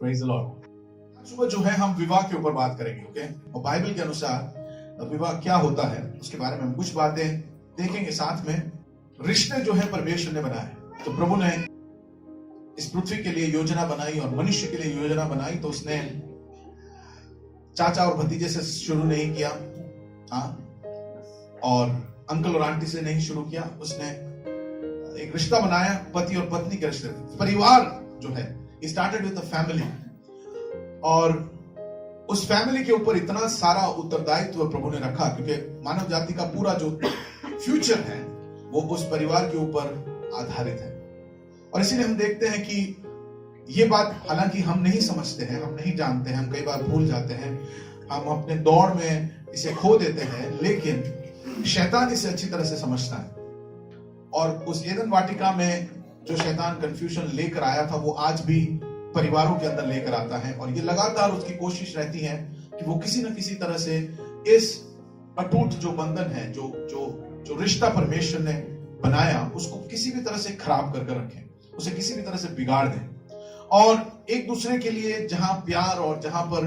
Praise the Lord. सुबह जो है हम विवाह के ऊपर बात करेंगे, ओके। और बाइबल के अनुसार विवाह क्या होता है उसके बारे में हम कुछ बातें देखेंगे साथ में। रिश्ते जो है परमेश्वर ने बनाए, तो प्रभु ने इस पृथ्वी के लिए योजना बनाई और मनुष्य के लिए योजना बनाई, तो उसने चाचा और भतीजे से शुरू नहीं किया, और अंकल और आंटी से नहीं शुरू किया। उसने एक रिश्ता बनाया, पति और पत्नी के रिश्ते। परिवार जो है स्टार्टेड विद द फैमिली, और उस फैमिली के ऊपर इतना सारा उत्तरदायित्व प्रभु ने रखा, क्योंकि मानव जाति का पूरा जो फ्यूचर है वो उस परिवार के ऊपर आधारित है। और इसीलिए हम देखते हैं कि ये बात हालांकि हम नहीं समझते हैं, हम नहीं जानते हैं, हम कई बार भूल जाते हैं, हम अपने दौड़ में इसे खो देते हैं, लेकिन शैतान इसे अच्छी तरह से समझता है। और उस एदन वाटिका में जो शैतान कंफ्यूजन लेकर आया था वो आज भी परिवारों के अंदर लेकर आता है, और ये लगातार उसकी कोशिश रहती है कि वो किसी न किसी तरह से इस अटूट जो बंधन है, जो रिश्ता परमेश्वर ने बनाया, उसको किसी भी तरह से खराब करके रखें, उसे किसी भी तरह से बिगाड़ दें। और एक दूसरे के लिए जहां प्यार और जहां पर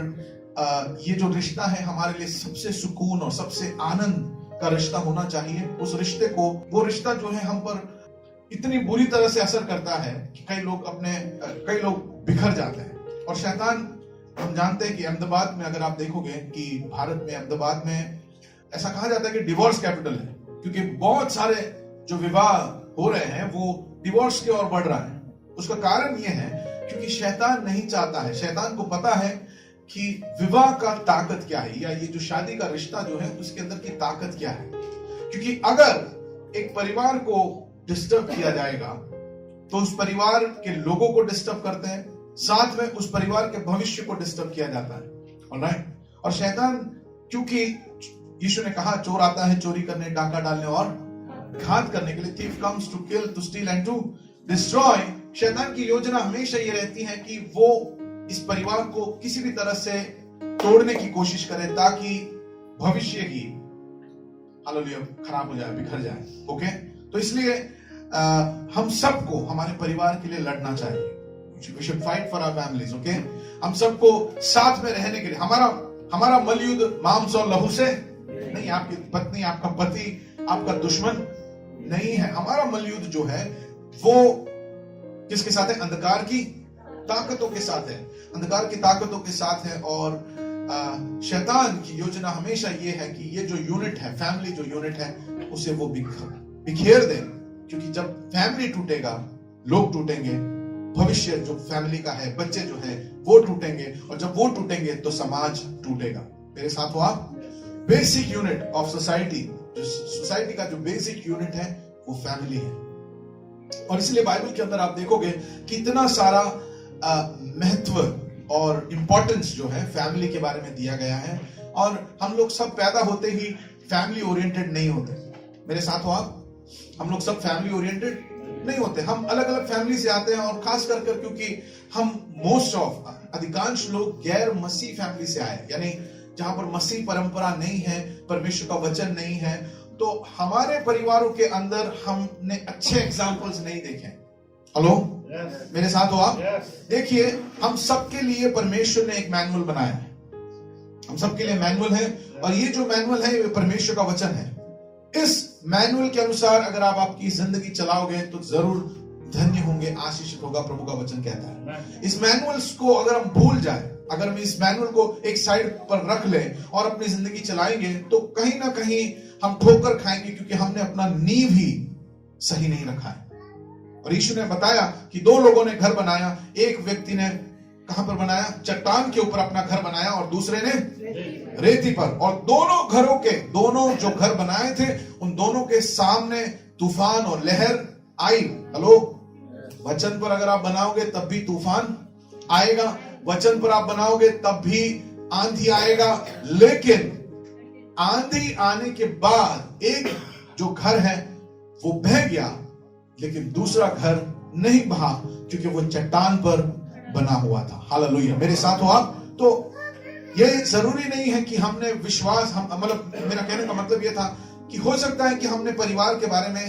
ये जो रिश्ता है हमारे लिए सबसे सुकून और सबसे आनंद का रिश्ता होना चाहिए, उस रिश्ते को, वो रिश्ता जो है हम पर इतनी बुरी तरह से असर करता है कि कई लोग बिखर जाते हैं। और शैतान, हम जानते हैं कि अहमदाबाद में अगर आप देखोगे कि भारत में अहमदाबाद में ऐसा कहा जाता है कि डिवोर्स कैपिटल है, क्योंकि बहुत सारे जो विवाह हो रहे हैं वो डिवोर्स की ओर बढ़ रहा है। उसका कारण ये है क्योंकि शैतान नहीं चाहता है, शैतान को पता है कि विवाह का ताकत क्या है, या ये जो शादी का रिश्ता जो है उसके अंदर की ताकत क्या है। क्योंकि अगर एक परिवार को डिस्टर्ब किया जाएगा तो उस परिवार के लोगों को डिस्टर्ब करते हैं, साथ में उस परिवार के भविष्य को डिस्टर्ब किया जाता है। ऑलराइट। और शैतान, क्योंकि यीशु ने कहा चोर आता है चोरी करने, डाका डालने और घात करने के लिए, thief comes to kill, to steal and to destroy। शैतान की योजना हमेशा ये रहती है कि वो इस परिवार को किसी भी तरह से तोड़ने की कोशिश करे, ताकि भविष्य ही हालेलुया खराब हो जाए, बिखर जाए, ओके। तो इसलिए हम सबको हमारे परिवार के लिए लड़ना चाहिए। We should fight for our families, okay? हम सबको साथ में रहने के लिए, हमारा मलयुद्ध मांस और लहू से नहीं, आपकी पत्नी, आपका पति, आपका दुश्मन नहीं है। हमारा मलयुद्ध जो है वो किसके साथ है? अंधकार की ताकतों के साथ है, अंधकार की ताकतों के साथ है। और शैतान की योजना हमेशा ये है कि ये जो यूनिट है, फैमिली जो यूनिट है, उसे वो बिखेर दे। क्योंकि जब फैमिली टूटेगा, लोग टूटेंगे, भविष्य जो फैमिली का है, बच्चे जो है वो टूटेंगे, और जब वो टूटेंगे तो समाज टूटेगा। मेरे साथ हो आप? बेसिक यूनिट ऑफ सोसाइटी, जो सोसाइटी का जो बेसिक यूनिट है वो फैमिली है। और इसलिए बाइबल के अंदर आप देखोगे कि इतना सारा महत्व और इंपॉर्टेंस जो है फैमिली के बारे में दिया गया है। और हम लोग सब पैदा होते ही फैमिली ओरिएंटेड नहीं होते। मेरे साथ हो आप? हम लोग सब फैमिली ओरिएंटेड नहीं होते, हम अलग अलग फैमिली से आते हैं। और खास कर क्योंकि हम अधिकांश लोग गैर मसीह फैमिली से आए, यानी जहां पर मसीह परंपरा नहीं है, परमेश्वर का वचन नहीं है, तो हमारे परिवारों के अंदर हमने अच्छे एग्जाम्पल्स नहीं देखे। हेलो, मेरे साथ हो आप? देखिए, हम सबके लिए परमेश्वर ने एक मैनुअल बनाया है, हम सबके लिए मैनुअल है, और ये जो मैनुअल है ये परमेश्वर का वचन है। इस मैनुअल के अनुसार अगर आप आपकी जिंदगी चलाओगे तो जरूर धन्य होंगे, आशीषित होगा, प्रभु का वचन कहता है। इस मैनुअल्स को अगर हम भूल जाए, अगर हम इस मैनुअल को एक साइड पर रख लें और अपनी जिंदगी चलाएंगे, तो कहीं ना कहीं हम ठोकर खाएंगे, क्योंकि हमने अपना नींव ही सही नहीं रखा है। और यीशु ने बताया कि दो लोगों ने घर बनाया, एक व्यक्ति ने कहां पर बनाया? चट्टान के ऊपर अपना घर बनाया, और दूसरे ने रेती पर। और दोनों जो घर बनाए थे, उन दोनों के सामने तूफान और लहर आई। हेलो, वचन पर अगर आप बनाओगे तब भी तूफान आएगा, वचन पर आप बनाओगे तब भी आंधी आएगा, लेकिन आंधी आने के बाद एक जो घर है वो बह गया, लेकिन दूसरा घर नहीं बहा, क्योंकि वो चट्टान पर बना हुआ था। हालेलुया, मेरे साथ हो आप? तो ये जरूरी नहीं है कि हमने विश्वास, मतलब मेरा कहने का मतलब ये था कि हो सकता है कि हमने परिवार के बारे में,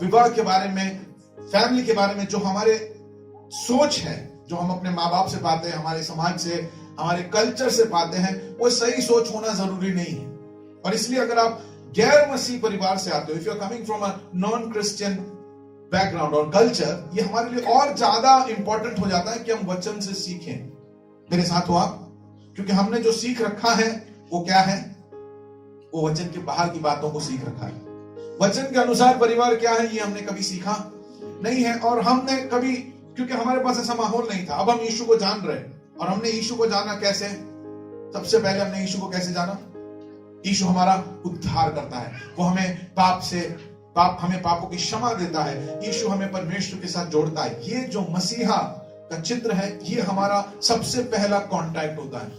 विवाह के बारे में, फैमिली के बारे में जो हमारे सोच है, जो हम अपने माँ बाप से पाते हैं, हमारे समाज से, हमारे कल्चर से पाते हैं, वो सही सोच होना जरूरी नहीं है। और इसलिए अगर आप गैर मसीह परिवार से आते हो, if you are coming from a non Christian background और कल्चर, ये हमारे लिए और ज्यादा इंपॉर्टेंट हो जाता है कि हम वचन से सीखें। मेरे साथ हो आप? क्योंकि हमने जो सीख रखा है वो क्या है? वो वचन के बाहर की बातों को सीख रखा है। वचन के अनुसार परिवार क्या है ये हमने कभी सीखा नहीं है। और हमने कभी, क्योंकि हमारे पास ऐसा माहौल नहीं था। अब हम यीशु को जान रहे हैं, और हमने यीशु को जाना कैसे? सबसे पहले हमने यीशु को कैसे जाना? यीशु हमारा उद्धार करता है, वो हमें हमें पापों की क्षमा देता है, यीशु हमें परमेश्वर के साथ जोड़ता है। ये जो मसीहा का चित्र है, ये हमारा सबसे पहला कांटेक्ट होता है।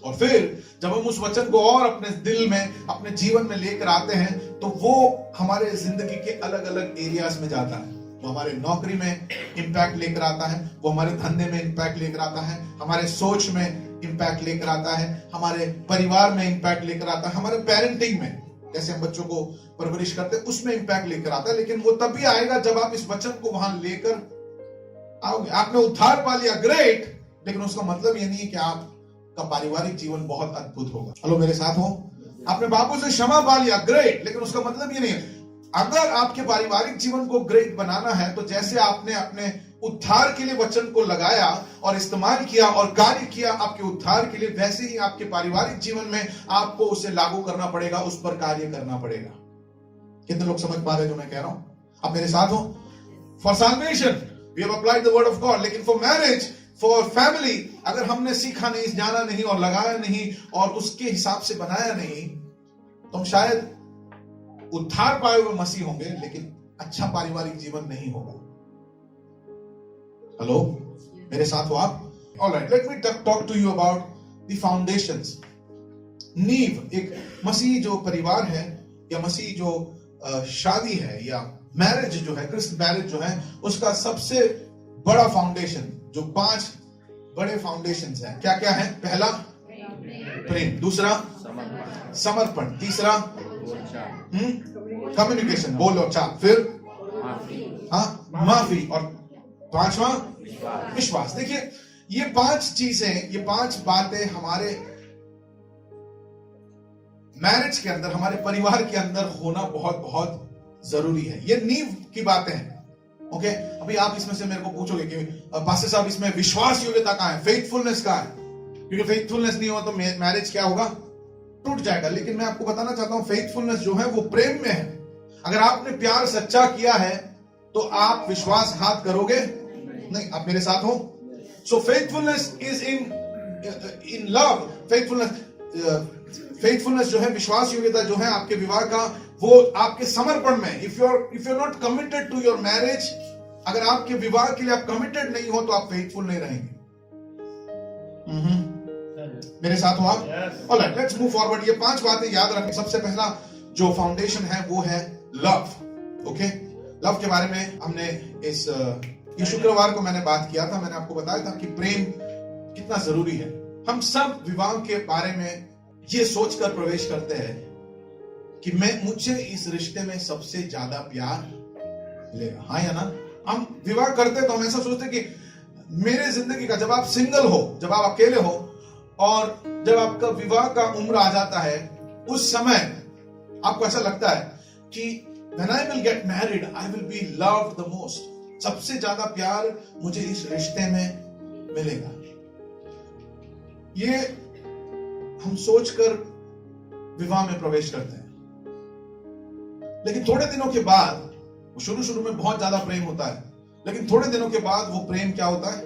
और फिर जब हम उस वचन को और अपने दिल में, अपने जीवन में लेकर आते हैं, तो वो हमारे जिंदगी के अलग अलग एरियाज में जाता है। वो हमारे नौकरी में इंपैक्ट लेकर आता है, वो हमारे धंधे में इंपैक्ट लेकर आता है, हमारे सोच में इंपैक्ट लेकर आता है, हमारे परिवार में इंपैक्ट लेकर आता है, हमारे पेरेंटिंग में, जैसे हम बच्चों को परवरिश करते हैं, उसमें इंपैक्ट लेकर आता है। लेकिन वो तभी आएगा जब आप इस वचन को वहां लेकर आओगे। आपने उद्धार पा लिया, ग्रेट, लेकिन उसका मतलब ये नहीं है कि आपका पारिवारिक जीवन बहुत अद्भुत होगा। हेलो, मेरे साथ हो? आपने बापू से क्षमा पा लिया, ग्रेट, लेकिन उसका मतलब ये नहीं है। अगर आपके पारिवारिक जीवन को ग्रेट बनाना है, तो जैसे आपने अपने उद्धार के लिए वचन को लगाया और इस्तेमाल किया और कार्य किया आपके उद्धार के लिए, वैसे ही आपके पारिवारिक जीवन में आपको उसे लागू करना पड़ेगा, उस पर कार्य करना पड़ेगा। कितने लोग समझ पा रहे हैं जो मैं कह रहा हूं? आप मेरे साथ हो? For salvation we have applied the word of God, लेकिन फॉर मैरिज, फॉर फैमिली, अगर हमने सीखा नहीं, जाना नहीं और लगाया नहीं और उसके हिसाब से बनाया नहीं, तो हम शायद उद्धार पाए हुए मसीह होंगे, लेकिन अच्छा पारिवारिक जीवन नहीं होगा। हेलो, मेरे साथ हो आप? Alright, let me talk to you about the foundations. नींव, एक मसीह जो परिवार है, या मसीह जो शादी है, या मैरिज जो है, क्रिश्चियन मैरिज जो है, उसका सबसे बड़ा फाउंडेशन, जो 5 बड़े फाउंडेशंस हैं, क्या क्या है? पहला प्रेम, दूसरा समर्पण, तीसरा कम्युनिकेशन, बोल और चाल, फिर माफी, और 5वां विश्वास। देखिए, ये 5 चीजें, ये 5 बातें हमारे मैरिज के अंदर, हमारे परिवार के अंदर होना बहुत बहुत जरूरी है। ये नींव की बातें हैं। ओके, अभी आप इसमें से मेरे को पूछोगे कि पास्टर साहब, इसमें विश्वास योग्यता कहां है, फेथफुलनेस कहां है? क्योंकि फेथफुलनेस नहीं हो तो मैरिज क्या होगा? टूट जाएगा। लेकिन मैं आपको बताना चाहता हूं, फेथफुलनेस जो है वो प्रेम में है। अगर आपने प्यार सच्चा किया है, तो आप विश्वासघात करोगे नहीं। आप मेरे साथ हो? So faithfulness is in love. Faithfulness जो है, विश्वास योग्यता जो है आपके विवाह का, वो आपके समर्पण में। If you are not committed to your marriage, अगर आपके विवाह के लिए आप कमिटेड नहीं हो, तो आप फेथफुल नहीं रहेंगे। मेरे साथ हो आप? Alright, let's move forward. ये 5 बातें याद रखें। सबसे पहला जो फाउंडेशन है वो है लव। ओके, लव के बारे में हमने ये शुक्रवार को मैंने बात किया था। मैंने आपको बताया था कि प्रेम कितना जरूरी है। हम सब विवाह के बारे में ये सोचकर प्रवेश करते हैं कि मुझे इस रिश्ते में सबसे ज्यादा प्यार मिलेगा, हाँ या ना? हम विवाह करते तो हम ऐसा सोचते कि मेरे जिंदगी का, जब आप सिंगल हो, जब आप अकेले हो, और जब आपका विवाह का उम्र आ जाता है, उस समय आपको ऐसा लगता है कि when I will get married, I will be loved the most. सबसे ज्यादा प्यार मुझे इस रिश्ते में मिलेगा। ये हम सोचकर विवाह में प्रवेश करते हैं। लेकिन थोड़े दिनों के बाद, शुरू में बहुत ज्यादा प्रेम होता है, लेकिन थोड़े दिनों के बाद वो प्रेम क्या होता है?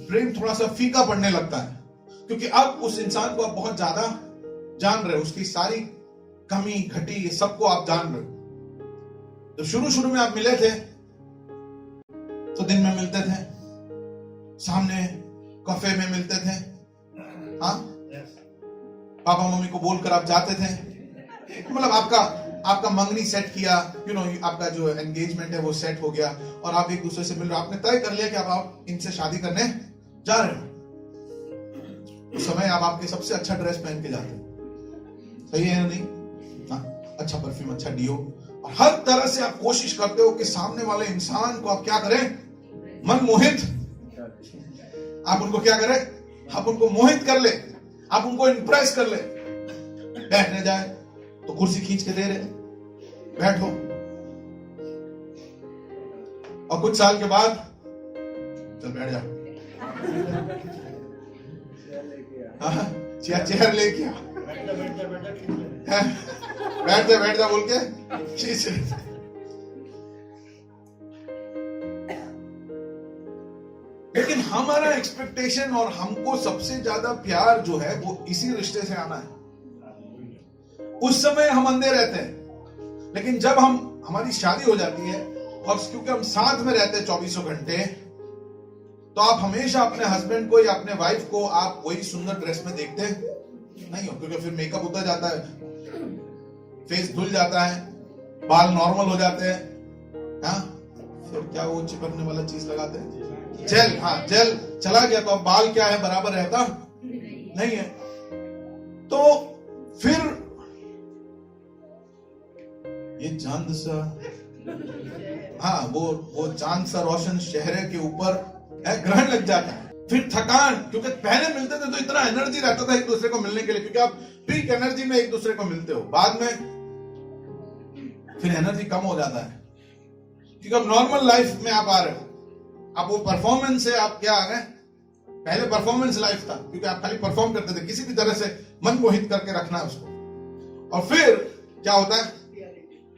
प्रेम थोड़ा सा फीका पड़ने लगता है, क्योंकि अब उस इंसान को आप बहुत ज्यादा जान रहे हो, उसकी सारी कमी घटी, ये सबको आप जान रहे हो। जब शुरू में आप मिले थे, तो दिन में मिलते थे, सामने कैफे में मिलते थे, हाँ, पापा मम्मी को बोलकर आप जाते थे, मतलब आपका मंगनी सेट किया, आपका जो एंगेजमेंट है वो सेट हो गया, और आप एक दूसरे से मिल रहे हो। आपने तय कर लिया कि अब आप इनसे शादी करने जा रहे हो। उस समय आप आपके सबसे अच्छा ड्रेस पहन के जाते हो, सही है या नहीं? हाँ, अच्छा परफ्यूम, अच्छा डियो, और हर तरह से आप कोशिश करते हो कि सामने वाले इंसान को आप क्या करें? मनमोहित आप उनको क्या करें? आप उनको मोहित कर ले, आप उनको इंप्रेस कर ले। बैठने जाए तो कुर्सी खींच के दे रहे, बैठो। और कुछ साल के बाद चल बैठ जा, चेयर लेके आ, बैठ जा बोल के खींच। लेकिन हमारा एक्सपेक्टेशन और हमको सबसे ज्यादा प्यार जो है वो इसी रिश्ते से आना है। उस समय हम अंधे रहते हैं, लेकिन जब हमारी शादी हो जाती है और क्योंकि हम साथ में रहते हैं 24 घंटे, तो आप हमेशा अपने हस्बैंड को या अपने वाइफ को आप वही सुंदर ड्रेस में देखते नहीं हो, क्योंकि फिर मेकअप उतर जाता है, फेस धुल जाता है, बाल नॉर्मल हो जाते हैं। हाँ, फिर क्या वो चिपकने वाला चीज लगाते हैं, जेल। हाँ, जेल चला गया तो अब बाल क्या है, बराबर रहता नहीं है। तो फिर ये चांद सा, हाँ वो चांद सा रोशन चेहरे के ऊपर ग्रहण लग जाता है। फिर थकान, क्योंकि पहले मिलते थे तो इतना एनर्जी रहता था एक दूसरे को मिलने के लिए, क्योंकि आप पीक एनर्जी में एक दूसरे को मिलते हो। बाद में फिर एनर्जी कम हो जाता है, क्योंकि अब नॉर्मल लाइफ में आप आ रहे हो, अब वो परफॉर्मेंस से आप क्या आ गए। पहले परफॉर्मेंस लाइफ था, क्योंकि आप खाली परफॉर्म करते थे, किसी भी तरह से मन मोहित करके रखना है उसको। और फिर क्या होता है,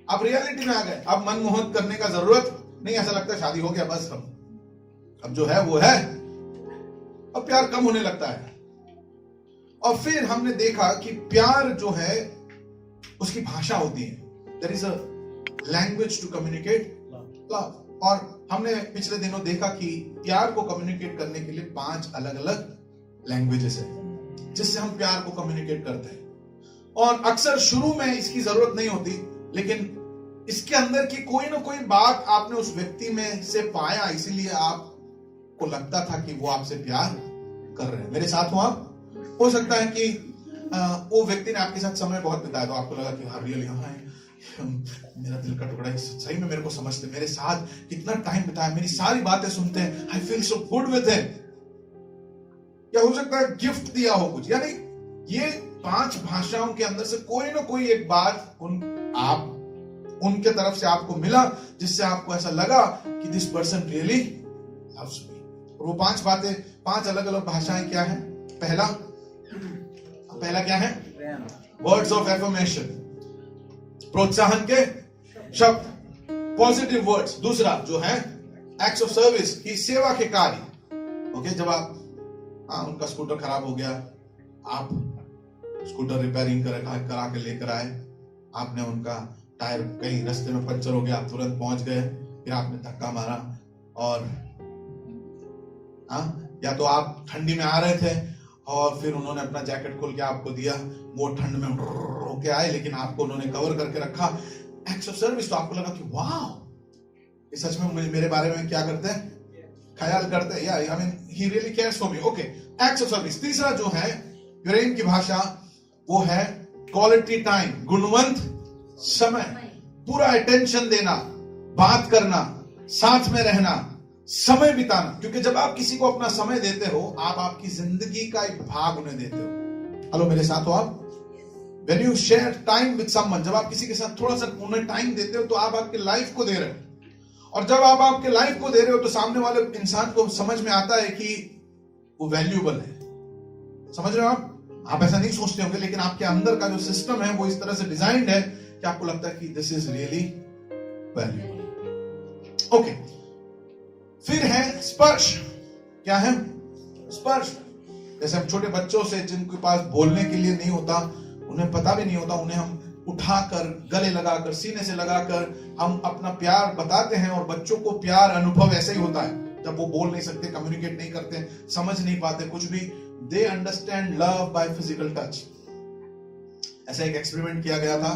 आप रियलिटी में आ गए, अब मन मोहित करने का जरूरत नहीं, ऐसा लगता है शादी हो गया बस, अब जो है वो है, अब प्यार कम होने लगता है। और फिर हमने देखा कि प्यार जो है उसकी भाषा होती है, there is a language to communicate love. और हमने पिछले दिनों देखा कि प्यार को कम्युनिकेट करने के लिए 5 अलग अलग लैंग्वेजेस है जिससे हम प्यार को कम्युनिकेट करते हैं। और अक्सर शुरू में इसकी जरूरत नहीं होती, लेकिन इसके अंदर की कोई ना कोई बात आपने उस व्यक्ति में से पाया, इसीलिए आपको लगता था कि वो आपसे प्यार कर रहे हैं। मेरे साथ हो आप, हो सकता है कि वो व्यक्ति ने आपके साथ समय बहुत बिताया, तो आपको लगा कि हाँ रियल यहाँ है, मेरा दिल का टुकड़ा है, सही में मेरे को समझते, मेरे साथ कितना टाइम बिताया, मेरी सारी बातें सुनते हैं, I feel so good with him. या हो सकता है गिफ्ट दिया हो कुछ, यानी ये 5 भाषाओं के अंदर से कोई ना कोई एक बात उनके तरफ से आपको मिला, जिससे आपको ऐसा लगा कि this person really loves me. और वो 5 बातें, 5 अलग अलग भाषाएं क्या है? पहला क्या है? वर्ड्स ऑफ एफर्मेशन, प्रोत्साहन के शब्द, पॉजिटिव वर्ड्स। दूसरा जो है एक्ट्स ऑफ सर्विस, की सेवा के कार्य। ओके, जब आप उनका स्कूटर खराब हो गया, आप स्कूटर रिपेयरिंग करा के लेकर आए, आपने उनका टायर कहीं रास्ते में पंचर हो गया, आप तुरंत पहुंच गए, फिर आपने धक्का मारा। और या तो आप ठंडी में आ रहे थे और फिर उन्होंने अपना जैकेट खोल के आपको दिया, वो ठंड में होके आए, लेकिन आपको उन्होंने कवर करके रखा। Acts of service. तो आपको लगा कि वाह, ये सच में मेरे बारे में क्या करते हैं, ख्याल करते हैं, या I mean he really cares for me. Okay, acts of service. तीसरा जो है प्रेम की भाषा, वो है क्वालिटी टाइम, गुणवंत समय, पूरा अटेंशन देना, बात करना, साथ में रहना, समय बिताना। क्योंकि जब आप किसी को अपना समय देते हो, आप आपकी जिंदगी का एक भाग उन्हें देते हो। हेलो, मेरे साथ हो आप? When you share time with someone, जब आप किसी के साथ थोड़ा सा उन्हें टाइम देते हो, तो आप आपके लाइफ को दे रहे हो। और जब आप आपके लाइफ को दे रहे हो, तो सामने वाले इंसान को समझ में आता है कि वो वैल्यूएबल है। समझ रहे हो आप ऐसा नहीं सोचते होंगे, लेकिन आपके अंदर का जो सिस्टम है वो इस तरह से डिजाइन्ड है कि आपको लगता है कि this is really valuable. Okay, फिर है स्पर्श। क्या है? स्पर्श। जैसे हम छोटे बच्चों से, जिनके पास बोलने के लिए नहीं होता, उन्हें पता भी नहीं होता, उन्हें हम उठाकर, गले लगाकर, सीने से लगाकर हम अपना प्यार बताते हैं। और बच्चों को प्यार अनुभव ऐसे ही होता है, जब वो बोल नहीं सकते, कम्युनिकेट नहीं करते, समझ नहीं पाते कुछ भी, they understand love by physical touch. ऐसा एक एक्सपेरिमेंट किया गया था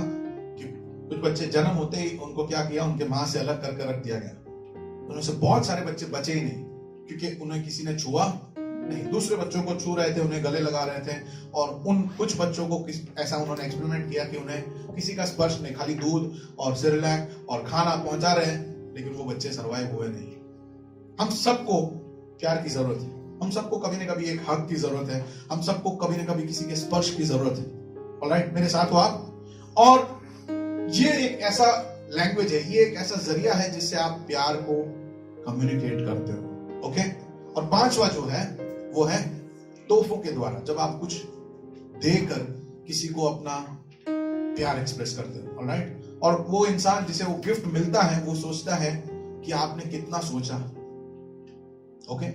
कि कुछ बच्चे जन्म होते ही उनको क्या किया, उनके मां से अलग करके रख दिया गया। उनमें से बहुत सारे बच्चे बचे ही नहीं, क्योंकि उन्हें किसी ने छुआ नहीं। दूसरे बच्चों को छू रहे थे, उन्हें गले लगा रहे थे। और उन कुछ बच्चों को ऐसा उन्होंने एक्सपेरिमेंट किया कि उन्हें किसी का स्पर्श नहीं, खाली दूध और सिरलैक और खाना पहुंचा रहे हैं, लेकिन वो बच्चे सर्वाइव हुए नहीं। हम सबको प्यार की जरूरत है, हम सबको कभी ना कभी एक हक की जरूरत है, हम सबको कभी ना कभी किसी के स्पर्श की जरूरत है। ऑलराइट, मेरे साथ हो आप। और ये एक ऐसा लैंग्वेज है, ये एक ऐसा जरिया है जिससे आप प्यार को कम्युनिकेट करते हो। ओके, और पांचवा जो है वो है तोहफों के द्वारा। जब आप कुछ देकर किसी को अपना प्यार एक्सप्रेस करते हो। ऑलराइट, और वो इंसान जिसे वो गिफ्ट मिलता है वो सोचता है कि आपने कितना सोचा। ओके,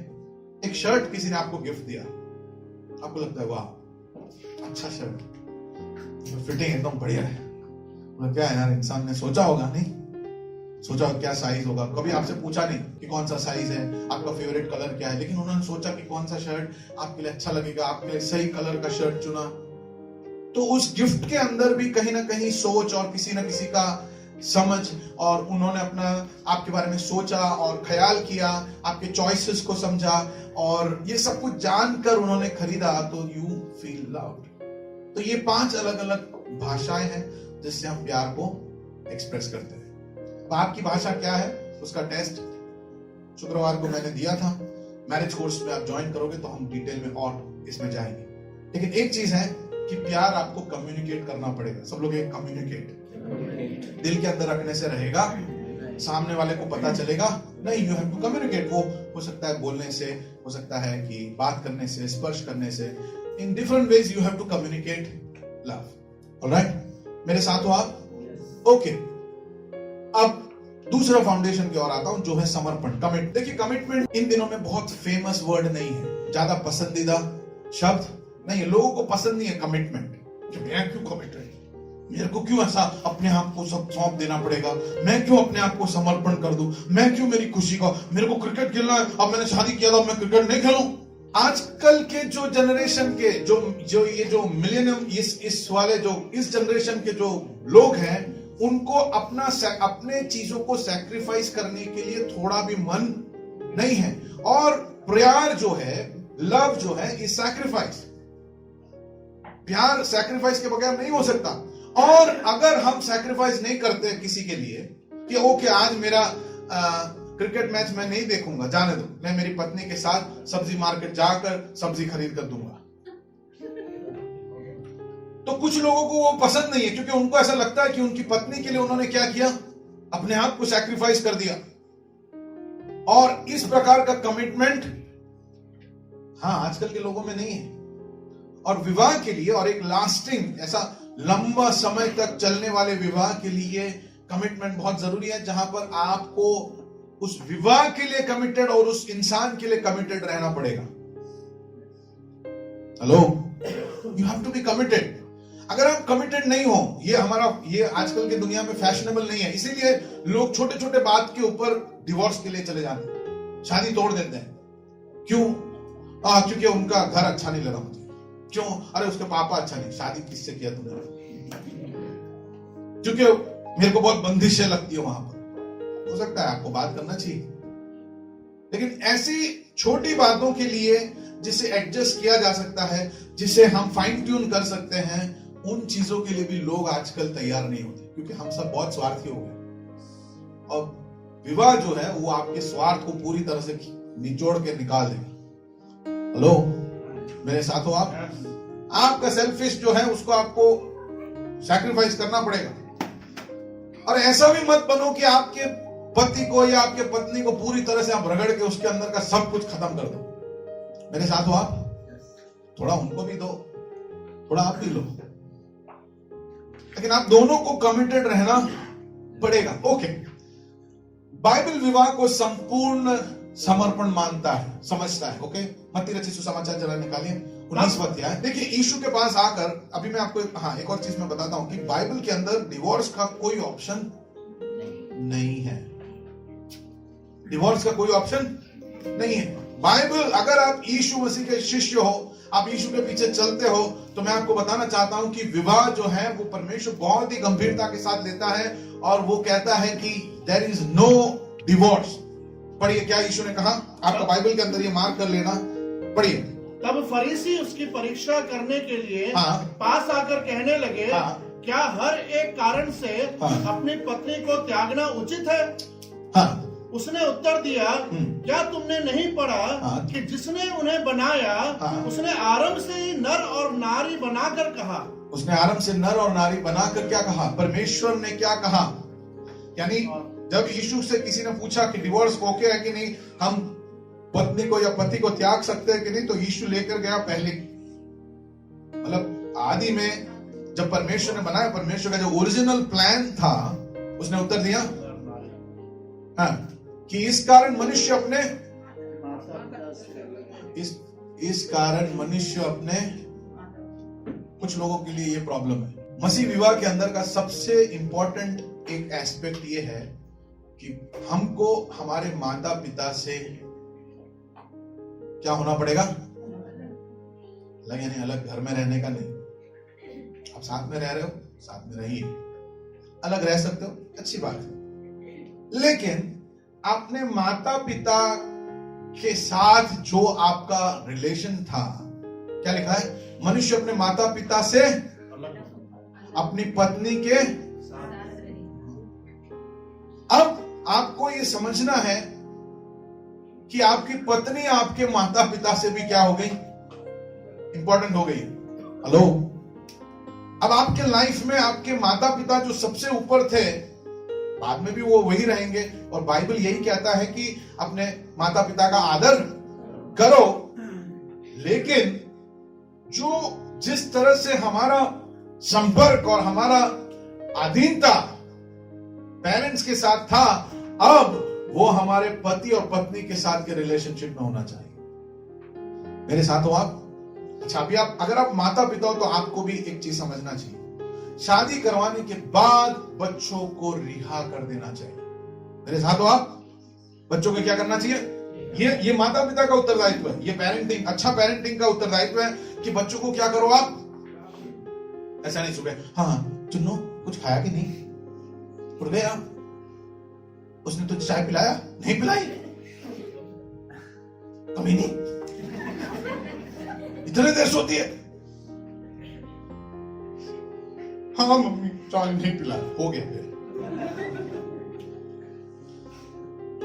एक शर्ट किसी ने आपको गिफ्ट दिया, आपको लगता है वाह अच्छा शर्ट, फिटिंग एकदम बढ़िया है। क्या है यार, इंसान ने सोचा होगा, नहीं सोचा क्या साइज होगा, कभी आपसे पूछा नहीं कि कौन सा साइज है, आपका फेवरेट कलर क्या है, लेकिन उन्होंने सोचा कि कौन सा शर्ट आपके लिए अच्छा लगेगा, आपके लिए सही कलर का शर्ट चुना। तो उस गिफ्ट के अंदर भी कहीं ना कहीं सोच और किसी ना किसी का समझ, और उन्होंने अपना आपके बारे में सोचा और ख्याल किया, आपके चॉइसेस को समझा, और ये सब कुछ जानकर उन्होंने खरीदा, तो यू फील लव्ड। तो ये 5 अलग अलग भाषाएं हैं जिससे हम प्यार को एक्सप्रेस करते हैं। अब आपकी भाषा क्या है उसका टेस्ट शुक्रवार को मैंने दिया था। मैरिज कोर्स में आप ज्वाइन करोगे तो हम डिटेल में और इसमें जाएंगे। लेकिन एक चीज है कि प्यार आपको कम्युनिकेट करना पड़ेगा। सब लोग एक कम्युनिकेट दिल के अंदर रखने से रहेगा, सामने वाले को पता चलेगा नहीं। You have to communicate. वो हो सकता है बोलने से, हो सकता है कि बात करने से, स्पर्श करने से, in different ways you have to communicate love. Alright, मेरे साथ हो आप? ओके, अब दूसरा फाउंडेशन की ओर आता हूं जो है समर्पण, कमिट। देखिए, कमिटमेंट इन दिनों में बहुत फेमस वर्ड नहीं है, ज्यादा पसंदीदा शब्द नहीं है। लोगों को पसंद नहीं है कमिटमेंट। मैं क्यों कमिट है, मेरे को क्यों ऐसा अपने आप को सब सौंप देना पड़ेगा, मैं क्यों अपने आप को समर्पण कर दूं, मैं क्यों मेरी खुशी का, मेरे को क्रिकेट खेलना है, अब मैंने शादी किया था मैं क्रिकेट नहीं खेलूं। आजकल के जो जनरेशन के जो मिलेनियम इस वाले जो इस जनरेशन के जो लोग हैं, उनको अपने चीजों को सैक्रिफाइस करने के लिए थोड़ा भी मन नहीं है। और प्यार जो है, लव जो है, इज सैक्रिफाइस। प्यार सैक्रिफाइस के बगैर नहीं हो सकता। और अगर हम सैक्रिफाइस नहीं करते किसी के लिए कि ओके आज मेरा क्रिकेट मैच मैं नहीं देखूंगा, जाने दो, मैं मेरी पत्नी के साथ सब्जी मार्केट जाकर सब्जी खरीद कर दूंगा, तो कुछ लोगों को वो पसंद नहीं है, क्योंकि उनको ऐसा लगता है कि उनकी पत्नी के लिए उन्होंने क्या किया, अपने आप को सैक्रिफाइस कर दिया। और इस प्रकार का कमिटमेंट आजकल के लोगों में नहीं है। और विवाह के लिए, और एक लास्टिंग ऐसा लंबा समय तक चलने वाले विवाह के लिए कमिटमेंट बहुत जरूरी है, जहां पर आपको उस विवाह के लिए कमिटेड और उस इंसान के लिए कमिटेड रहना पड़ेगा। Hello, you have to be committed. अगर आप कमिटेड नहीं हो, ये आजकल की दुनिया में फैशनेबल नहीं है, इसीलिए लोग छोटे छोटे बात के ऊपर डिवोर्स के लिए चले जाते हैं, शादी तोड़ देते हैं। क्यों? क्योंकि उनका घर अच्छा नहीं लगा मुझे। क्यों? अरे उसके पापा अच्छा नहीं, शादी किससे किया तुमने? क्योंकि मेरे को बहुत बंदिशें लगती है वहां पर। हो सकता है आपको बात करना चाहिए, लेकिन ऐसी छोटी बातों के लिए जिसे एडजस्ट किया जा सकता है, जिसे हम फाइन ट्यून कर सकते हैं, उन चीजों के लिए भी लोग आजकल तैयार नहीं होते, क्योंकि हम सब बहुत स्वार्थी हो गए। और विवाह जो है वो आपके स्वार्थ को पूरी तरह से निचोड़ के निकाल देगा। हेलो, मेरे साथ हो आप? आपका सेल्फिश जो है उसको आपको सैक्रिफाइस करना पड़ेगा। और ऐसा भी मत बनो कि आपके पति को या आपके पत्नी को पूरी तरह से आप रगड़ के उसके अंदर का सब कुछ खत्म कर दो। मेरे साथ हो आप? थोड़ा उनको भी दो, थोड़ा आप भी लो, लेकिन आप दोनों को कमिटेड रहना पड़ेगा। ओके, बाइबल विवाह को संपूर्ण समर्पण मानता है, समझता है। ओके, मत्ती रचित सुसमाचार जरा निकालिए 19वां अध्याय। देखिए, यीशु के पास आकर, अभी मैं आपको एक और चीज मैं बताता हूं कि बाइबल के अंदर डिवोर्स का कोई ऑप्शन नहीं है। डिवोर्स का कोई ऑप्शन नहीं है। बाइबल, अगर आप यीशु मसीह के शिष्य हो, आप यीशु के पीछे चलते हो, तो मैं आपको बताना चाहता हूं कि विवाह जो है वो परमेश्वर बहुत ही गंभीरता के साथ लेता है, और वो कहता है कि देयर इज नो डिवोर्स। पढ़िए क्या यीशु ने कहा, आपका बाइबल के अंदर ये मार्क कर लेना, पढ़िए। तब फरीसी उसकी परीक्षा करने के लिए पास आकर कहने लगे, क्या हर एक कारण से अपनी पत्नी को त्यागना उचित है? उसने उत्तर दिया, क्या तुमने नहीं पढ़ा कि जिसने उन्हें बनाया उसने आरंभ से ही नर और नारी बनाकर कहा। उसने आरंभ से नर और नारी बनाकर क्या कहा? परमेश्वर ने क्या कहा? यानी जब यीशु से किसी ने पूछा कि डिवोर्स ओके है कि नहीं, हम पत्नी को या पति को त्याग सकते हैं कि नहीं, तो यीशु लेकर गया पहले, मतलब आदि में जब परमेश्वर ने बनाया, परमेश्वर का जो ओरिजिनल प्लान था, उसने उत्तर दिया कि इस कारण मनुष्य अपने इस कारण मनुष्य अपने, कुछ लोगों के लिए ये प्रॉब्लम है। मसीह विवाह के अंदर का सबसे इंपॉर्टेंट एक एस्पेक्ट ये है कि हमको हमारे माता पिता से क्या होना पड़ेगा? अलग, यानी अलग घर में रहने का नहीं। आप साथ में रह रहे हो, साथ में रहिए, अलग रह सकते हो, अच्छी बात है, लेकिन अपने माता पिता के साथ जो आपका रिलेशन था, क्या लिखा है? मनुष्य अपने माता पिता से अपनी पत्नी के, अब आपको ये समझना है कि आपकी पत्नी आपके माता पिता से भी क्या हो गई? इंपॉर्टेंट हो गई। हेलो, अब आपके लाइफ में आपके माता पिता जो सबसे ऊपर थे, बाद में भी वो वही रहेंगे, और बाइबल यही कहता है कि अपने माता पिता का आदर करो, लेकिन जो जिस तरह से हमारा संपर्क और हमारा अधीनता पेरेंट्स के साथ था, अब वो हमारे पति और पत्नी के साथ के रिलेशनशिप में होना चाहिए। मेरे साथ हो आप? अच्छा, अभी आप अगर आप माता पिता हो तो आपको भी एक चीज समझना चाहिए, शादी करवाने के बाद बच्चों को रिहा कर देना चाहिए। मेरे साथ हो आप? बच्चों को क्या करना चाहिए? ये माता पिता का उत्तरदायित्व है, ये पेरेंटिंग, अच्छा पेरेंटिंग का उत्तरदायित्व है कि बच्चों को क्या करो आप। ऐसा नहीं सुबह हाँ चुन्नो कुछ खाया कि नहीं, उठ गए आप, उसने तुझे चाय पिलाया? नहीं पिलाई, कभी नहीं, इतने देर सोती है। हाँ मम्मी चाय नहीं पिला, हो गया फिर।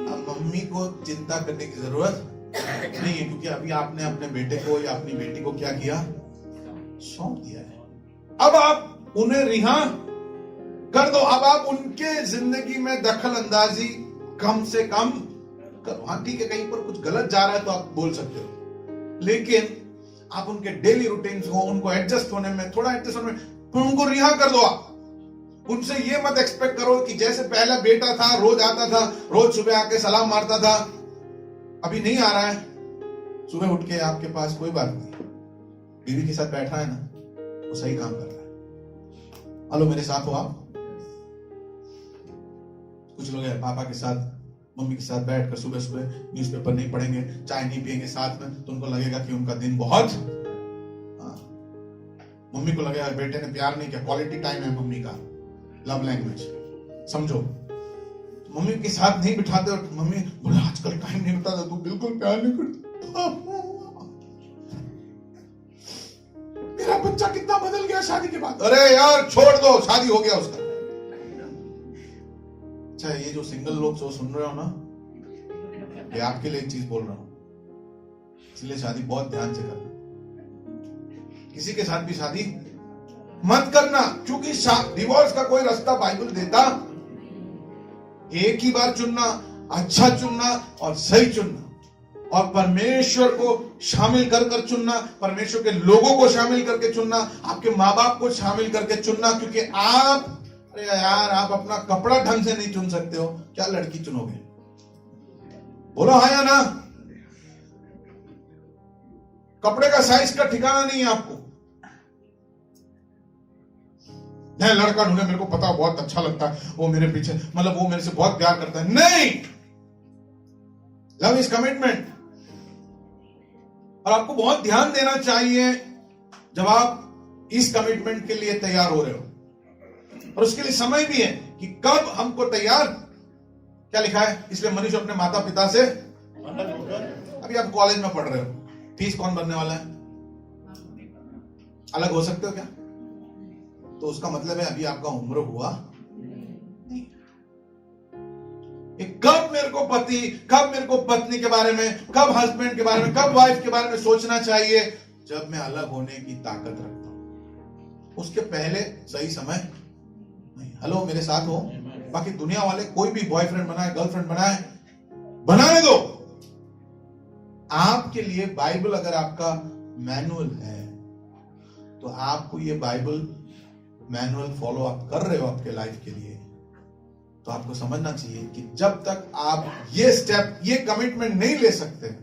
अब मम्मी को चिंता करने की जरूरत नहीं है, क्योंकि अभी आपने अपने बेटे को या अपनी बेटी को क्या किया? सौंप दिया है। अब आप उन्हें रिहा कर दो, अब आप उनके जिंदगी में दखल अंदाजी कम से कम करो। हाँ ठीक है, कहीं पर कुछ गलत जा रहा है तो आप बोल सकते हो, लेकिन आप उनके डेली रूटीन को, उनको एडजस्ट होने में, थोड़ा एडजस्ट होने में, उनको रिहा कर दो। आप उनसे ये मत एक्सपेक्ट करो कि जैसे पहला बेटा था, रोज आता था, रोज सुबह आके सलाम मारता था, अभी नहीं आ रहा है। सुबह उठ के आपके पास कोई बात नहीं, बीवी के साथ बैठा है ना, वो सही काम कर रहा है। हेलो, मेरे साथ हो आप? कुछ लोग हैं पापा के साथ, मम्मी के साथ बैठकर सुबह सुबह न्यूज़पेपर नहीं पढ़ेंगे, चाय नहीं पिएंगे साथ में, तो उनको लगेगा कि उनका दिन बहुत, मम्मी को लगेगा बेटे ने प्यार नहीं किया, क्वालिटी टाइम है मम्मी का, लव लैंग्वेज समझो। मम्मी के साथ नहीं बिठाते और मम्मी बोले आजकल टाइम नहीं बिताता, तू बिल्कुल प्यार नहीं करता। मेरा बच्चा कितना बदल गया शादी के बाद। अरे यार छोड़ दो, शादी हो गया उसका। अच्छा, ये जो सिंगल लोग जो सुन रहे हो ना, ये आपके लिए एक चीज बोल रहा हूं, इसलिए शादी बहुत ध्यान से करना। किसी के साथ भी शादी मत करना, क्योंकि डिवोर्स का कोई रास्ता बाइबल देता, एक ही बार चुनना, अच्छा चुनना और सही चुनना, और परमेश्वर को शामिल कर कर चुनना, परमेश्वर के लोगों को शामिल करके चुनना, आपके माँ बाप को शामिल करके चुनना, क्योंकि आप, अरे यार आप अपना कपड़ा ढंग से नहीं चुन सकते हो, क्या लड़की चुनोगे? बोलो हाँ या ना? कपड़े का साइज का ठिकाना नहीं है आपको। नहीं, लड़का ढूंढे, मेरे को पता बहुत अच्छा लगता है, वो मेरे पीछे, मतलब वो मेरे से बहुत प्यार करता है। नहीं, लव इज कमिटमेंट। और आपको बहुत ध्यान देना चाहिए जब आप इस कमिटमेंट के लिए तैयार हो रहे हो, और उसके लिए समय भी है कि कब हमको तैयार, क्या लिखा है? इसलिए मनुष्य अपने माता पिता से, अभी आप कॉलेज में पढ़ रहे हो, फीस कौन भरने वाला है? अलग हो सकते हो क्या? तो उसका मतलब है अभी आपका उम्र हुआ नहीं। कब में मेरे को पति, कब मेरे को पत्नी के बारे में, कब हस्बैंड के बारे में, कब वाइफ के बारे में सोचना चाहिए, जब मैं अलग होने की ताकत रखता हूं। उसके पहले सही समय नहीं। हेलो, मेरे साथ हो? बाकी दुनिया वाले कोई भी बॉयफ्रेंड बनाए, गर्लफ्रेंड बनाए, बनाने दो। आपके लिए बाइबल अगर आपका मैनुअल है तो आपको ये बाइबल मैनुअल फॉलो आप कर रहे हो आपके लाइफ के लिए, तो आपको समझना चाहिए कि जब तक आप ये स्टेप, ये कमिटमेंट नहीं ले सकते,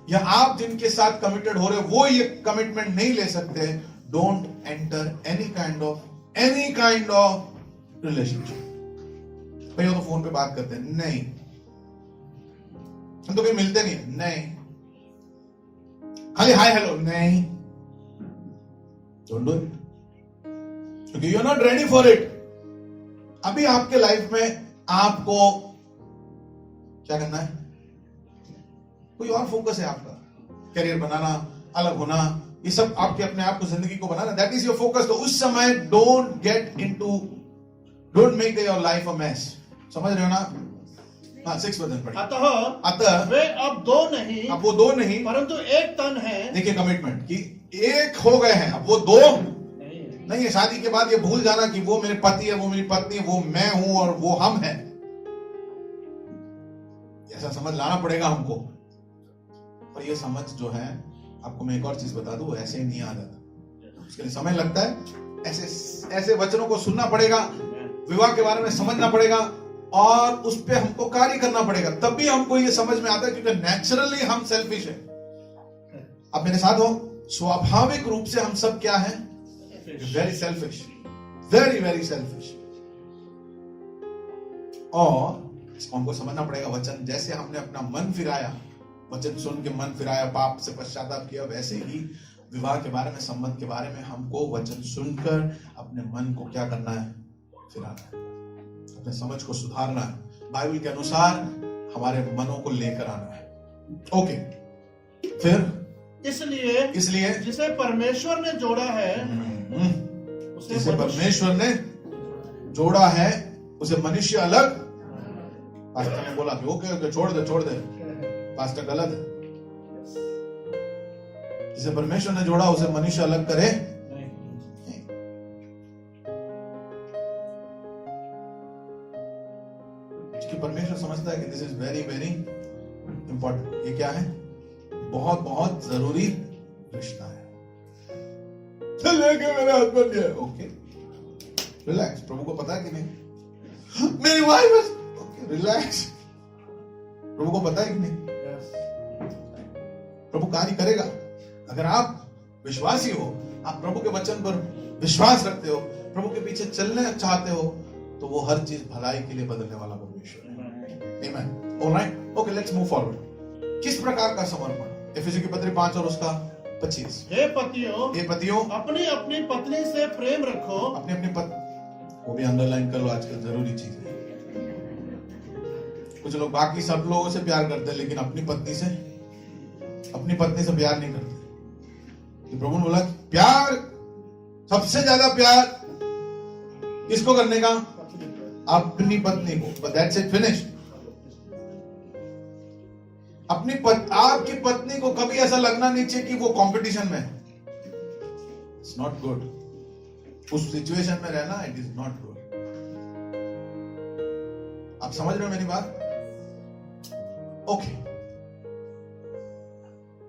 या आप जिनके साथ कमिटेड हो रहे हो वो ये कमिटमेंट नहीं ले सकते, don't enter any kind of relationship. भैया तो फोन पे बात करते हैं, नहीं। हम तो कहीं मिलते नहीं, खाली हाय हेलो, नहीं। डोंट डू इट, क्योंकि you are not ready for it. अभी आपके लाइफ में आपको क्या करना है? कोई और फोकस है आपका, करियर बनाना, अलग होना, ये सब आपके अपने आप को, जिंदगी को बनाना, दैट इज योर फोकस। तो उस समय don't make your life a mess. समझ रहे हो ना? हाँ, 6 वचन पढ़िए। अतः वे अब दो नहीं, अब वो दो नहीं, परंतु एक तन है। देखिए कमिटमेंट कि एक हो गए हैं, अब वो दो नहीं है। शादी के बाद ये भूल जाना कि वो मेरे पति है, वो मेरी पत्नी है, वो मैं हूं और वो हम हैं। ऐसा समझ लाना पड़ेगा हमको। और ये समझ जो है, आपको मैं एक और चीज बता दूं, ऐसे ही नहीं आ जाता, उसके लिए समय लगता है। ऐसे वचनों को सुनना पड़ेगा, विवाह के बारे में समझना पड़ेगा, और उस पे हमको कार्य करना पड़ेगा, तब भी हमको ये समझ में आता है, क्योंकि नेचुरली हम सेल्फिश हैं। अब मेरे साथ हो, स्वाभाविक रूप से हम सब क्या हैं? Very selfish, very selfish. और इसको हमको समझना पड़ेगा। वचन जैसे हमने अपना मन फिराया, वचन सुन के मन फिराया, पाप से पश्चाताप किया, वैसे ही विवाह के बारे में, संबंध के बारे में हमको वचन सुनकर अपने मन को क्या करना है? फिराना है, अपने समझ को सुधारना है, बाइबल के अनुसार हमारे मनों को लेकर आना है। ओके, फिर इसलिए जिसे परमेश्वर ने जोड़ा है, जिसे परमेश्वर ने जोड़ा है उसे मनुष्य अलग। पास्टर ने बोला कि ओके छोड़ दे, पास्टर गलत है। जिसे परमेश्वर ने जोड़ा उसे मनुष्य अलग करे नहीं। क्योंकि परमेश्वर समझता है कि दिस इज वेरी इंपॉर्टेंट। ये क्या है? बहुत जरूरी रिश्ता है। लेके मेरे हस्बैंड है, ओके रिलैक्स। प्रभु को पता है कि नहीं मेरी वाइफ है, ओके रिलैक्स। प्रभु को पता है कि नहीं? प्रभु कार्य करेगा। अगर आप विश्वासी हो, आप प्रभु के वचन पर विश्वास रखते हो, प्रभु के पीछे चलने चाहते हो, तो वो हर चीज भलाई के लिए बदलने वाला परमेश्वर है। Amen. Alright, okay let's move forward. किस प्रकार का समर्पण? एफिसी की पत्री 5 और उसका 25। हे पतियों अपनी अपनी पत्नी से प्रेम रखो। अपनी पत्नी वो भी अंडरलाइन कर लो, आजकल जरूरी चीज है। कुछ लोग बाकी सब लोगों से प्यार करते हैं, लेकिन अपनी पत्नी से प्यार नहीं करते। तो प्रभु ने बोला प्यार, सबसे ज्यादा प्यार किसको करने का? अपनी पत्नी को। But that's it, finish. आपकी पत्नी को कभी ऐसा लगना नहीं चाहिए कि वो कंपटीशन में है। It's not good. उस सिचुएशन में रहना, इट इज नॉट गुड। आप समझ रहे हो मेरी बात? ओके,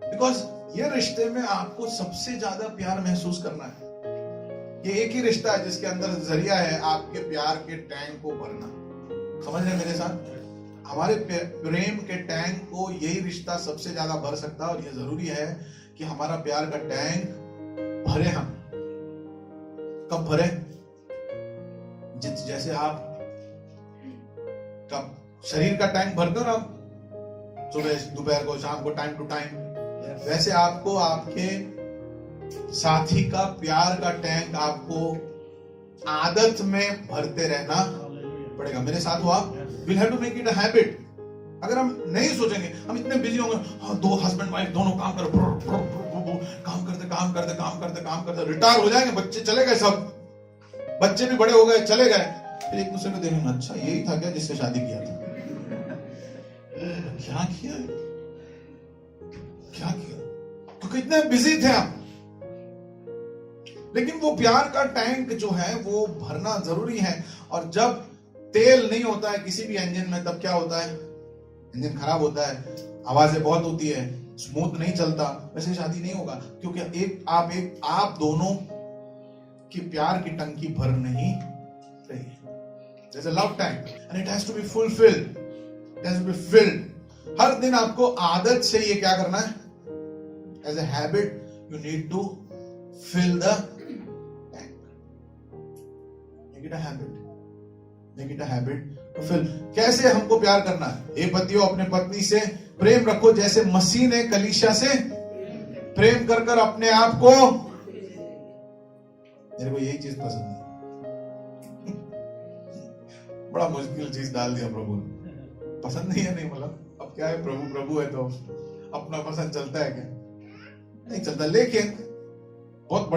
बिकॉज ये रिश्ते में आपको सबसे ज्यादा प्यार महसूस करना है। ये एक ही रिश्ता है जिसके अंदर जरिया है आपके प्यार के टैंक को भरना। समझ रहे हैं मेरे साथ? हमारे प्रेम के टैंक को यही रिश्ता सबसे ज्यादा भर सकता है, और ये जरूरी है कि हमारा प्यार का टैंक भरे। हम कब भरे? जैसे आप कब शरीर का टैंक भरते हो ना, सुबह दोपहर को शाम को टाइम टू टाइम, वैसे आपको आपके साथी का प्यार का टैंक आपको आदत में भरते रहना पड़ेगा। मेरे साथ हो आप? We'll have to make it a habit. अगर हम नहीं सोचेंगे, हम इतने बिजी होंगे, हाँ, दो हस्बैंड वाइफ दोनों काम करते रिटायर हो जाएंगे, बच्चे चले गए, सब बच्चे भी बड़े हो गए, चले गए, फिर एक दूसरे को देखेंगे, अच्छा यही था क्या जिससे शादी किया था? क्या किया, क्या किया, तो कितने बिजी थे आप। लेकिन वो प्यार का टैंक जो है वो भरना जरूरी है। और जब तेल नहीं होता है किसी भी इंजन में, तब क्या होता है, इंजन खराब होता है, आवाजें बहुत होती है, स्मूथ नहीं चलता। वैसे शादी नहीं होगा, क्योंकि आप दोनों की प्यार की टंकी भर नहीं रही है। There's a love tank and it has to be fulfilled. It has to be filled. हर दिन आपको आदत से ये क्या करना है, as a habit you need to fill the tank. Make it a habit. Make it a habit to fill. कैसे हमको प्यार करना है? हे पतियों, अपने पत्नी से प्रेम रखो जैसे मसीह ने कलीसिया से प्रेम कर कर अपने आप को। मेरे को यही चीज पसंद है। बड़ा मुश्किल चीज डाल दिया प्रभु ने। पसंद नहीं है, नहीं मतलब अब क्या है, प्रभु प्रभु है तो अपना पसंद चलता है क्या? नहीं चलता। लेकिन बहुत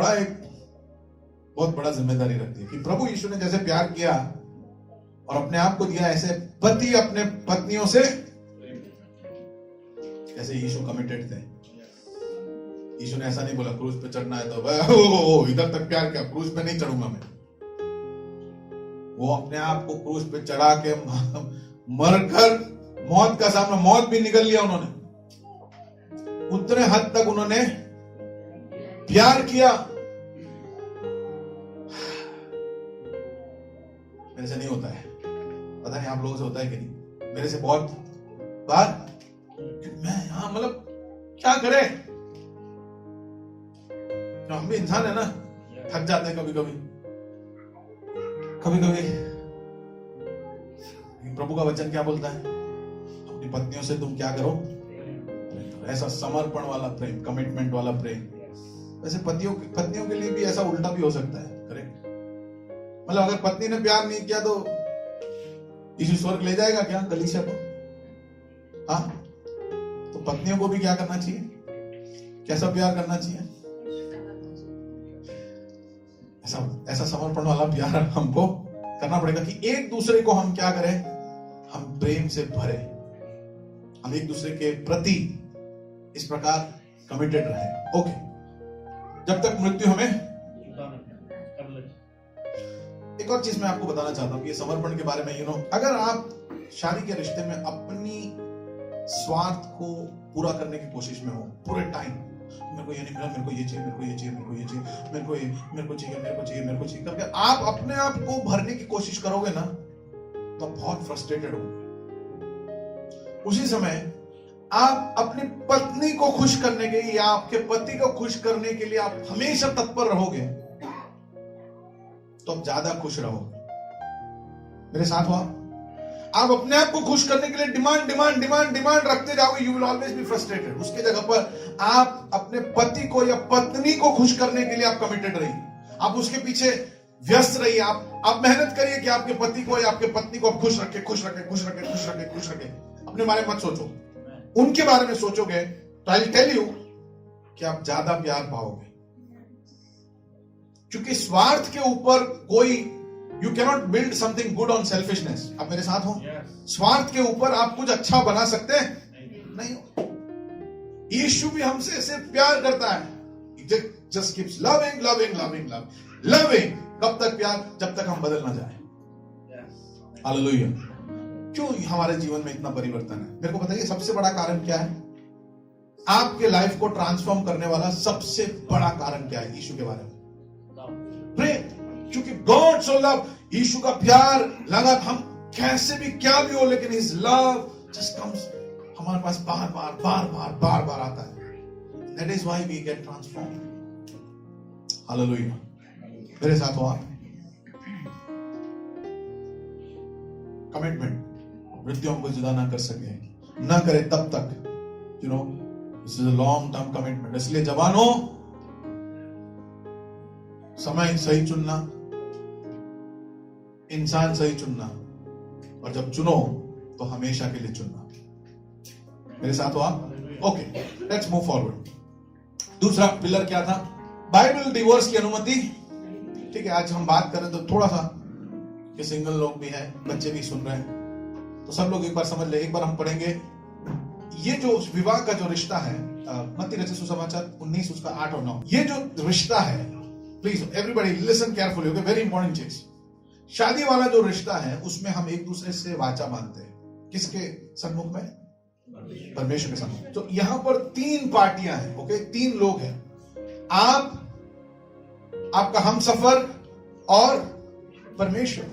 बड़ा जिम्मेदारी रखती है कि प्रभु यीशु ने जैसे प्यार किया और अपने आप को दिया, ऐसे पति अपने पत्नियों से, ऐसे यीशु कमिटेड थे। यीशु ने ऐसा नहीं बोला क्रूज पे चढ़ना है तो इधर तक प्यार किया, क्रूज पे नहीं चढ़ूंगा मैं। वो अपने आप को क्रूज पे चढ़ा के मरकर मौत का सामना, मौत भी निकल लिया उन्होंने। उतने हद तक उन्होंने प्यार किया। मेरे से नहीं होता है, पता नहीं आप लोगों से होता है कि नहीं। मेरे से बहुत बार मैं यहां मतलब क्या करे, हम भी इंसान है ना, थक जाते हैं कभी कभी। प्रभु का वचन क्या बोलता है, अपनी पत्नियों से तुम क्या करो, ऐसा समर्पण वाला प्रेम, कमिटमेंट वाला प्रेम। वैसे पतियों के लिए भी ऐसा उल्टा भी हो सकता है, करेक्ट। मतलब अगर पत्नी ने प्यार नहीं किया तो यीशु स्वर्ग ले जाएगा क्या कलीसिया को? हाँ, तो पत्नियों को भी क्या करना चाहिए, कैसा प्यार करना चाहिए, ऐसा समर्पण वाला प्यार हमको करना पड़ेगा कि एक दूसरे को हम क्या करें, हम प्रेम से भरे, हम एक दूसरे के प्रति इस प्रकार कमिटेड रहे। ओके, जब तक मृत्यु हमें। एक और चीज मैं आपको बताना चाहता हूं कि ये समर्पण के बारे में, अगर आप शादी के रिश्ते में अपनी स्वार्थ को पूरा करने की कोशिश में हो पूरे टाइम, मेरे को ये नहीं मिला, मेरे को ये चाहिए, मेरे को ये चाहिए, मेरे को ये चाहिए, मेरे को चाहिए करके आप अपने आप को भरने की कोशिश करोगे ना, तो बहुत फ्रस्ट्रेटेड होगे। उसी समय आप अपनी पत्नी को खुश करने के लिए या आपके पति को खुश करने के लिए आप हमेशा तत्पर रहोगे, तो आप ज्यादा खुश रहोगे। मेरे साथ हो आप अपने आप को खुश करने के लिए डिमांड रखते जाओगे, you will always be frustrated. उसके जगह पर आप अपने पति को या पत्नी को खुश करने के लिए आप कमिटेड रहिए, आप उसके पीछे व्यस्त रहिए, आप मेहनत करिए कि आपके पति को या आपके पत्नी को आप खुश रखे। अपने बारे में मत सोचो, उनके बारे में सोचोगे तो आई विल टेल यू कि आप ज्यादा प्यार पाओगे। क्योंकि स्वार्थ के ऊपर कोई, you cannot build something good on selfishness. आप मेरे साथ हो? स्वार्थ के ऊपर आप कुछ अच्छा बना सकते हैं नहीं। यीशु भी हमसे ऐसे प्यार करता है, जस्ट कीप्स लविंग। कब तक प्यार? जब तक हम बदल ना जाए। हालेलुया। क्यों हमारे जीवन में इतना परिवर्तन है? मेरे को बताइए सबसे बड़ा कारण क्या है? आपके लाइफ को ट्रांसफॉर्म करने वाला सबसे बड़ा कारण क्या है? यीशु के बारे में प्रेम। क्योंकि गॉड सो लव, यीशु का प्यार लगा, हम कैसे भी क्या भी हो, लेकिन हिज लव जस्ट कम्स हमारे पास बार आता है। That is why we get transform. Hallelujah. मेरे साथ हो आप? कमिटमेंट, मृत्यु हमको जुदा ना कर सके, ना करे तब तक, this is a long term commitment. इसलिए जवानों, समय सही चुनना, इंसान सही चुनना, और जब चुनो तो हमेशा के लिए चुनना। मेरे साथ हो आप? Okay, let's move forward. दूसरा पिलर क्या था? बाइबल डिवोर्स की अनुमति। ठीक है, आज हम बात करें तो थोड़ा सा कि सिंगल लोग भी हैं, बच्चे भी सुन रहे हैं, तो सब लोग एक बार समझ ले। एक बार हम पढ़ेंगे ये जो विवाह का जो रिश्ता है, मत्ती रचित सुसमाचार 19 उसका 8 और 9, ये जो रिश्ता है, please everybody listen carefully, okay, very important चीज। शादी वाला जो रिश्ता है उसमें हम एक दूसरे से वाचा बांधते हैं। किसके सम्मुख में? परमेश्वर के सम्मुख। तो यहां पर 3 पार्टियां हैं, ओके, 3 लोग हैं, आप, आपका हमसफर और परमेश्वर।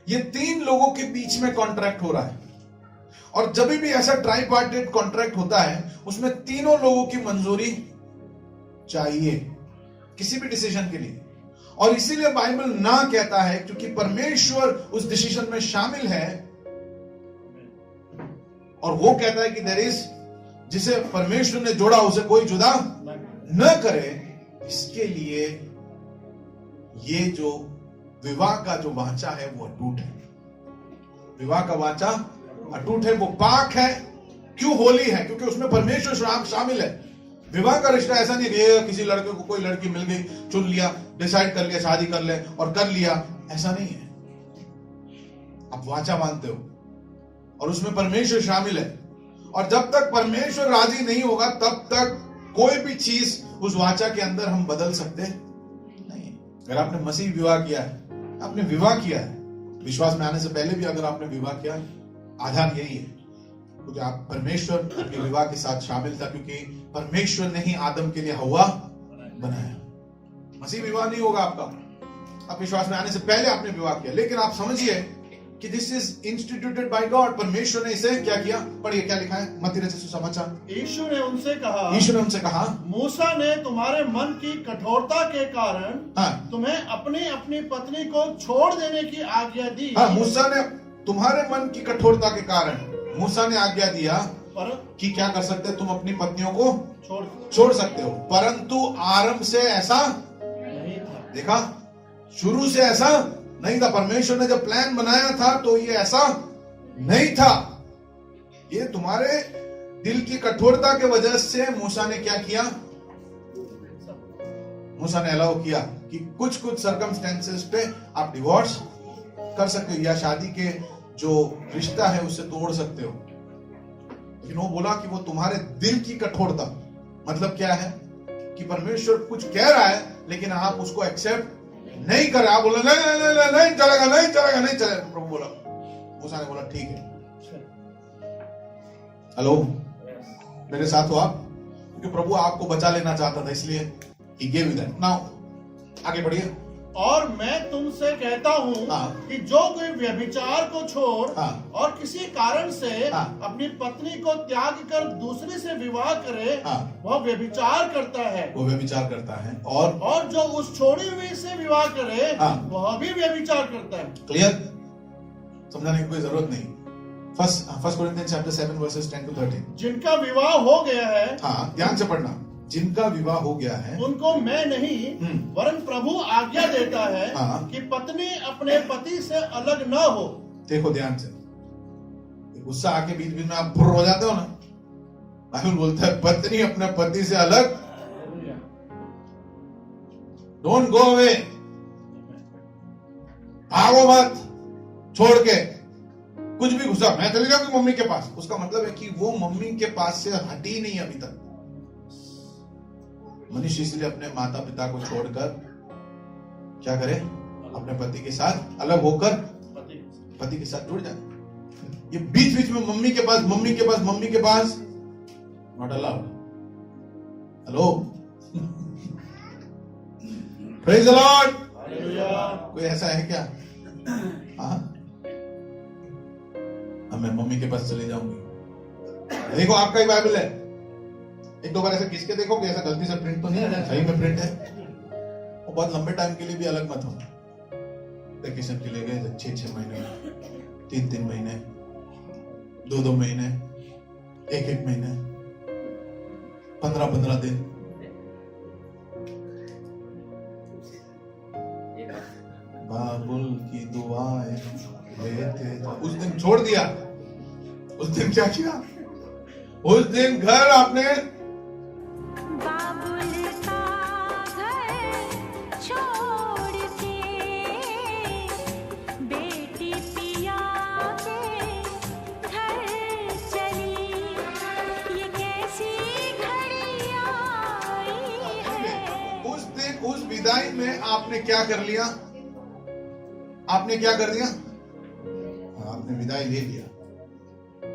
ये 3 लोगों के बीच में कॉन्ट्रैक्ट हो रहा है, और जब भी ऐसा ट्राइपार्टेड कॉन्ट्रैक्ट होता है उसमें तीनों लोगों की मंजूरी चाहिए किसी भी डिसीजन के लिए। और इसीलिए बाइबल ना कहता है, क्योंकि परमेश्वर उस डिसीजन में शामिल है, और वो कहता है कि देयर इज, जिसे परमेश्वर ने जोड़ा उसे कोई जुदा न करे। इसके लिए ये जो विवाह का जो वाचा है वो अटूट है। विवाह का वाचा अटूट है, वो पाक है। क्यों होली है? क्योंकि उसमें परमेश्वर शामिल है। विवाह का रिश्ता ऐसा नहीं है किसी लड़के को कोई लड़की मिल गई, चुन लिया, डिसाइड कर लिया, शादी कर ले और कर लिया, ऐसा नहीं है। आप वाचा मानते हो और उसमें परमेश्वर शामिल है, और जब तक परमेश्वर राजी नहीं होगा तब तक कोई भी चीज उस वाचा के अंदर हम बदल सकते नहीं। अगर आपने मसीह विवाह किया है, आपने विवाह किया है, विश्वास में आने से पहले भी अगर आपने विवाह किया, आधार यही है क्योंकि आप परमेश्वर आपके विवाह के साथ शामिल था, क्योंकि परमेश्वर ने ही आदम के लिए हव्वा बनाया। मसीह विवाह नहीं होगा आपका, आप विश्वास में आने से पहले आपने विवाह किया। लेकिन आप समझिए कि this is instituted by God. परमेश्वर ने इसे क्या किया? पढ़िए क्या लिखा है मत्ती रचित सुसमाचार। यीशु ने उनसे कहा, मूसा ने तुम्हारे मन की कठोरता के कारण तुम्हें अपनी अपनी पत्नी को छोड़ देने की आज्ञा दी। मूसा ने तुम्हारे मन की कठोरता के कारण मूसा ने आज्ञा दिया कि क्या कर सकते, तुम अपनी पत्नियों को छोड़ सकते हो, परंतु आरंभ से ऐसा नहीं था। देखा, शुरू से ऐसा नहीं था। परमेश्वर ने जब प्लान बनाया था तो ये ऐसा नहीं था। ये तुम्हारे दिल की कठोरता के वजह से मूसा ने क्या किया? मूसा ने अलाउ किया कि कुछ कुछ सर्कमस्टेंसेस पे आप डिवोर्स कर सकते हो या शादी के जो रिश्ता है उससे तोड़ सकते हो। लेकिन वो बोला कि वो तुम्हारे दिल की कठोरता, मतलब क्या है कि परमेश्वर कुछ कह रहा है लेकिन आप उसको एक्सेप्ट नहीं कर रहे। आप बोला नहीं चलेगा। प्रभु बोला, मूसा ने बोला ठीक है। हेलो, मेरे साथ हो आप? क्योंकि प्रभु आपको बचा लेना चाहता था, इसलिए he gave you that। Now आगे बढ़िए। और मैं तुमसे कहता हूँ कि जो कोई व्यभिचार को छोड़ और किसी कारण से अपनी पत्नी को त्याग कर दूसरे से विवाह करे, वह व्यभिचार करता है। वो व्यभिचार करता है। और जो उस छोड़ी हुई से विवाह करे, वह भी व्यभिचार करता है। क्लियर? समझाने की कोई जरूरत नहीं। First Corinthians chapter 7 verses 10 to 13। जिनका विवाह हो गया है, ध्यान से पढ़ना, जिनका विवाह हो गया है उनको मैं नहीं वरन प्रभु आज्ञा देता है कि पत्नी अपने पति से अलग न हो। देखो ध्यान से, गुस्सा आके बीच बीच में आप फुर्र हो जाते हो ना। बाइबल बोलता है पत्नी अपने पति से अलग, डोंट गो अवे, भागो मत छोड़ के। कुछ भी गुस्सा, मैं चली जाऊंगी मम्मी के पास, उसका मतलब है कि वो मम्मी के पास से हटी नहीं अभी तक। मनुष्य इसलिए अपने माता पिता को छोड़कर क्या करे? अपने पति के साथ अलग होकर पति के साथ जुड़ जाए। ये बीच बीच में मम्मी के पास not allowed. Hello, praise the Lord. कोई ऐसा है क्या? मैं मम्मी के पास चले जाऊंगी। देखो आपका ही बाइबल है, एक दो बार ऐसे किसके देखो कि ऐसा गलती से प्रिंट तो नहीं है, सही में प्रिंट है। और बहुत लंबे टाइम के लिए भी अलग मत हो। वेकेशन के लिए गए 6-6 महीने, 3-3 महीने, 2-2 महीने, 1-1 महीने, 15-15 दिन। बाबुल की दुआएं लेते, उस दिन छोड़ दिया। उस दिन क्या किया? उस दिन घर आपने बाबुल का घर छोड़ के बेटी पिया के घर चली। विदाई में आपने क्या कर लिया? आपने क्या कर दिया? आपने विदाई ले लिया।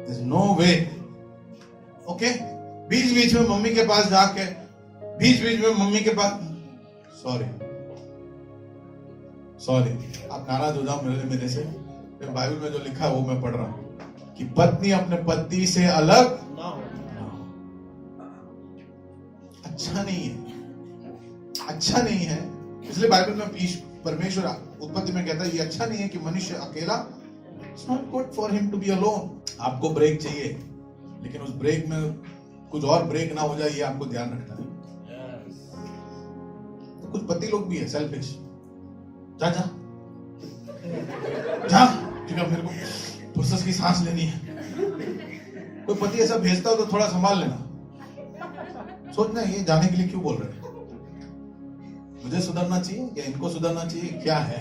There's no way. ओके? बीच बीच में मम्मी के पास जाके, बीच बीच में मम्मी के पास, सॉरी, आप नाराज हो जाओ मेरे से। बाइबल में जो लिखा है वो मैं पढ़ रहा हूं कि पत्नी अपने पति से अलग ना हो। अच्छा नहीं है, अच्छा नहीं है। इसलिए बाइबल में परमेश्वर उत्पत्ति में कहता है ये अच्छा नहीं है कि मनुष्य अकेला, it's not good for him to be alone. आपको ब्रेक चाहिए, लेकिन उस ब्रेक में कुछ और ब्रेक ना हो जाए, ये आपको ध्यान रखना है। कुछ पति लोग भी है सेल्फिश, जा जा जा, ठीक है, मेरे को फुर्सत की सांस लेनी है। कोई पति ऐसा भेजता हो तो थोड़ा संभाल लेना, सोचना ये जाने के लिए क्यों बोल रहे हैं, मुझे सुधरना चाहिए या इनको सुधरना चाहिए, क्या है।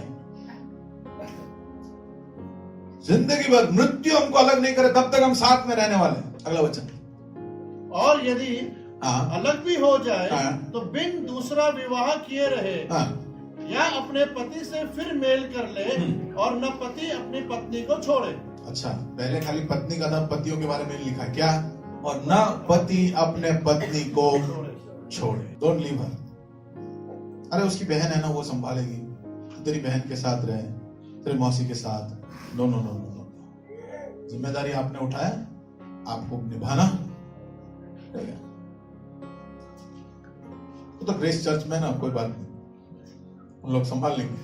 जिंदगी भर मृत्यु हमको अलग नहीं करे तब तक हम साथ में रहने वाले हैं। अगला वचन। और यदि अलग भी हो जाए तो बिन दूसरा विवाह किए रहे, या अपने पति से फिर मेल कर ले, और न पति अपनी पत्नी को छोड़े। अच्छा, पहले खाली पत्नी का था, पतियों के बारे में लिखा है क्या? और न पति अपने पत्नी को छोड़े। Don't leave her. अरे उसकी बहन है ना, वो संभालेगी, तेरी बहन के साथ रहे, तेरी मौसी के साथ। नो नो नो नो, जिम्मेदारी आपने उठाया, आपको निभाना। तो ग्रेस चर्च में ना कोई बात नहीं, उन लोग संभाल लेंगे,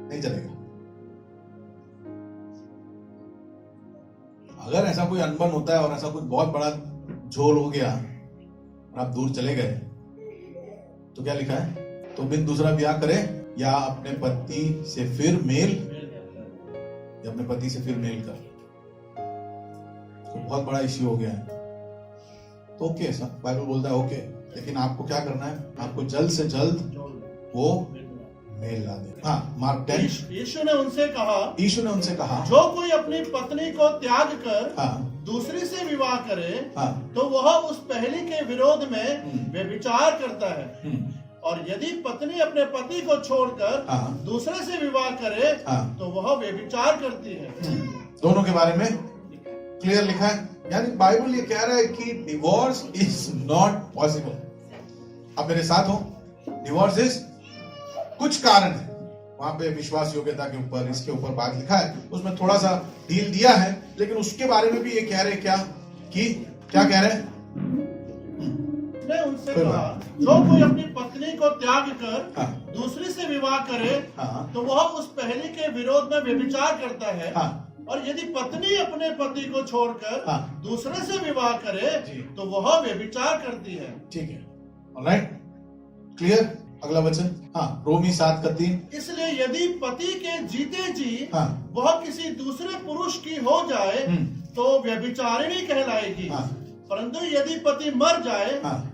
नहीं चलेगा। अगर ऐसा कोई अनबन होता है और ऐसा कुछ बहुत बड़ा झोल हो गया और आप दूर चले गए, तो क्या लिखा है? तो बिन दूसरा ब्याह करे या अपने पति से फिर मेल, या अपने पति से फिर मेल कर। तो बहुत बड़ा इश्यू हो गया है, तो ओके, सब बाइबल बोलता है ओके, लेकिन आपको क्या करना है? आपको जल्द से जल्द वो मेल ला दे। हाँ, मार्क 10। यीशु ने उनसे कहा, जो कोई अपनी पत्नी को त्याग कर दूसरी से विवाह करे, तो वह उस पहली के विरोध में व्यभिचार करता है। और यदि पत्नी अपने पति को छोड़कर दूसरे से विवाह करे, तो वह व्यभिचार करती है। दोनों के बारे में क्लियर लिखा है। यानी बाइबल ये कह रहा है कि डिवोर्स इज नॉट पॉसिबल। अब मेरे साथ हो, डिवोर्स इज, कुछ कारण है वहां पे विश्वास योग्यता के ऊपर, इसके ऊपर बात लिखा है, उसमें थोड़ा सा ढील दिया है, लेकिन उसके बारे में भी ये कह रहे क्या कि क्या कह रहे हैं? उनसे कहा, जो कोई अपनी पत्नी को त्याग कर दूसरी से विवाह करे, तो वह उस पहली के विरोध में व्यभिचार करता है। और यदि पत्नी अपने पति को छोड़कर दूसरे से विवाह करे, तो वह व्यभिचार करती है। ठीक है, ऑलराइट, क्लियर। अगला वचन, रोमी 7:3। इसलिए यदि पति के जीते जी वह किसी दूसरे पुरुष की हो जाए, तो व्यभिचारिणी कहलाएगी। परंतु यदि पति मर जाए,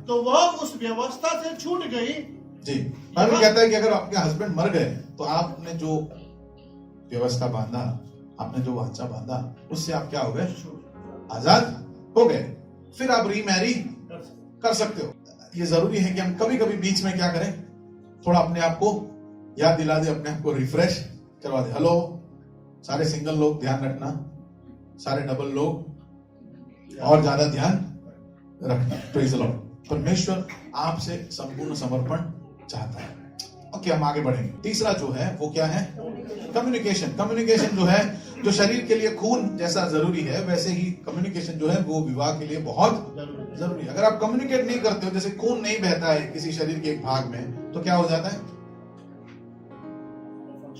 तो वह उस व्यवस्था से छूट गई। जी, बाइबल कहता है कि अगर आपके हस्बैंड मर गए, तो आपने जो व्यवस्था बांधा, आपने जो वाचा बांधा, उससे आप क्या हो गए? आजाद हो गए। फिर आप रीमैरी कर सकते हो। ये जरूरी है कि हम कभी कभी बीच में क्या करें, थोड़ा अपने आप को याद दिला दे, अपने आप को रिफ्रेश करवा दे। हेलो, सारे सिंगल लोग ध्यान रखना, सारे डबल लोग और ज्यादा ध्यान रखना। Praise the Lord. परमेश्वर आपसे संपूर्ण समर्पण चाहता है। ओके, हम आगे बढ़ेंगे। तीसरा जो है वो क्या है? कम्युनिकेशन। कम्युनिकेशन जो है, जो शरीर के लिए खून जैसा जरूरी है, वैसे ही कम्युनिकेशन जो है वो विवाह के लिए बहुत जरूरी है। अगर आप कम्युनिकेट नहीं करते हो, जैसे खून नहीं बहता है किसी शरीर के एक भाग में, तो क्या हो जाता है?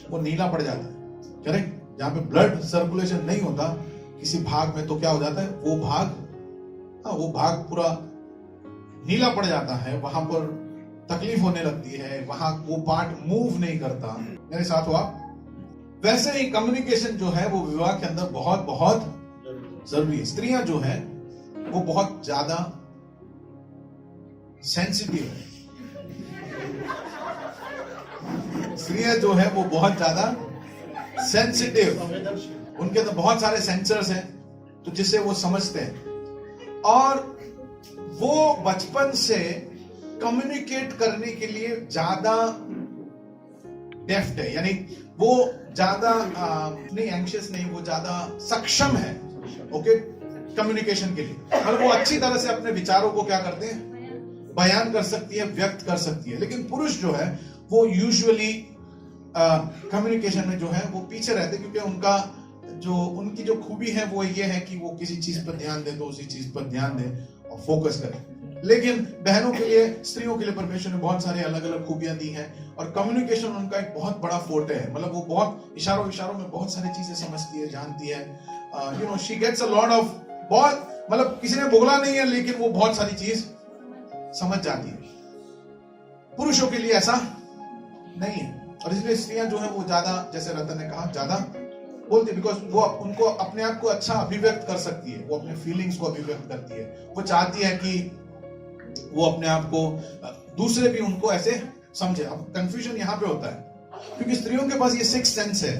वो नीला पड़ जाता है। करेक्ट? जहां पे ब्लड सर्कुलेशन नहीं होता किसी भाग में, तो क्या हो जाता है? वो भाग पूरा नीला पड़ जाता है, वहां पर तकलीफ होने लगती है, वहां वो पार्ट मूव नहीं करता। मेरे साथ हो आप? वैसे ही कम्युनिकेशन जो है वो विवाह के अंदर बहुत बहुत जरूरी है। स्त्रियां जो है वो बहुत ज्यादा सेंसिटिव है। स्त्रियां जो है वो बहुत ज्यादा सेंसिटिव, उनके अंदर बहुत सारे सेंसर्स हैं, तो जिससे वो समझते हैं। और वो बचपन से कम्युनिकेट करने के लिए ज्यादा डेफ्ट है, यानी वो ज्यादा नहीं एंग्शियस नहीं, वो ज्यादा सक्षम है ओके कम्युनिकेशन के लिए। मतलब वो अच्छी तरह से अपने विचारों को क्या करते हैं, बयान कर सकती है, व्यक्त कर सकती है। लेकिन पुरुष जो है वो यूजुअली कम्युनिकेशन में जो है वो पीछे रहते, क्योंकि उनकी जो खूबी है वो ये है कि वो किसी चीज पर ध्यान दे तो उसी चीज पर ध्यान दे और फोकस करे। लेकिन बहनों के लिए, स्त्रियों के लिए परमेश्वर ने बहुत सारे अलग अलग खूबियां दी हैं और कम्युनिकेशन उनका एक बहुत बड़ा फोर्टे है। मतलब वो बहुत इशारों में बहुत सारी चीजें समझती है, जानती है। You know she gets a lot of, बहुत मतलब किसी ने बोला नहीं है लेकिन वो बहुत सारी चीज समझ जाती है। पुरुषों के लिए ऐसा नहीं है और इसलिए स्त्रियां जो है वो ज्यादा, जैसे रतन ने कहा, ज्यादा बोलती है, बिकॉज वो उनको अपने आप को अच्छा अभिव्यक्त कर सकती है, वो अपने फीलिंग्स को अभिव्यक्त करती है। वो चाहती है कि वो अपने आप को, दूसरे भी उनको ऐसे समझे। अब कंफ्यूजन यहाँ पे होता है क्योंकि स्त्रियों के पास ये सिक्स सेंस है,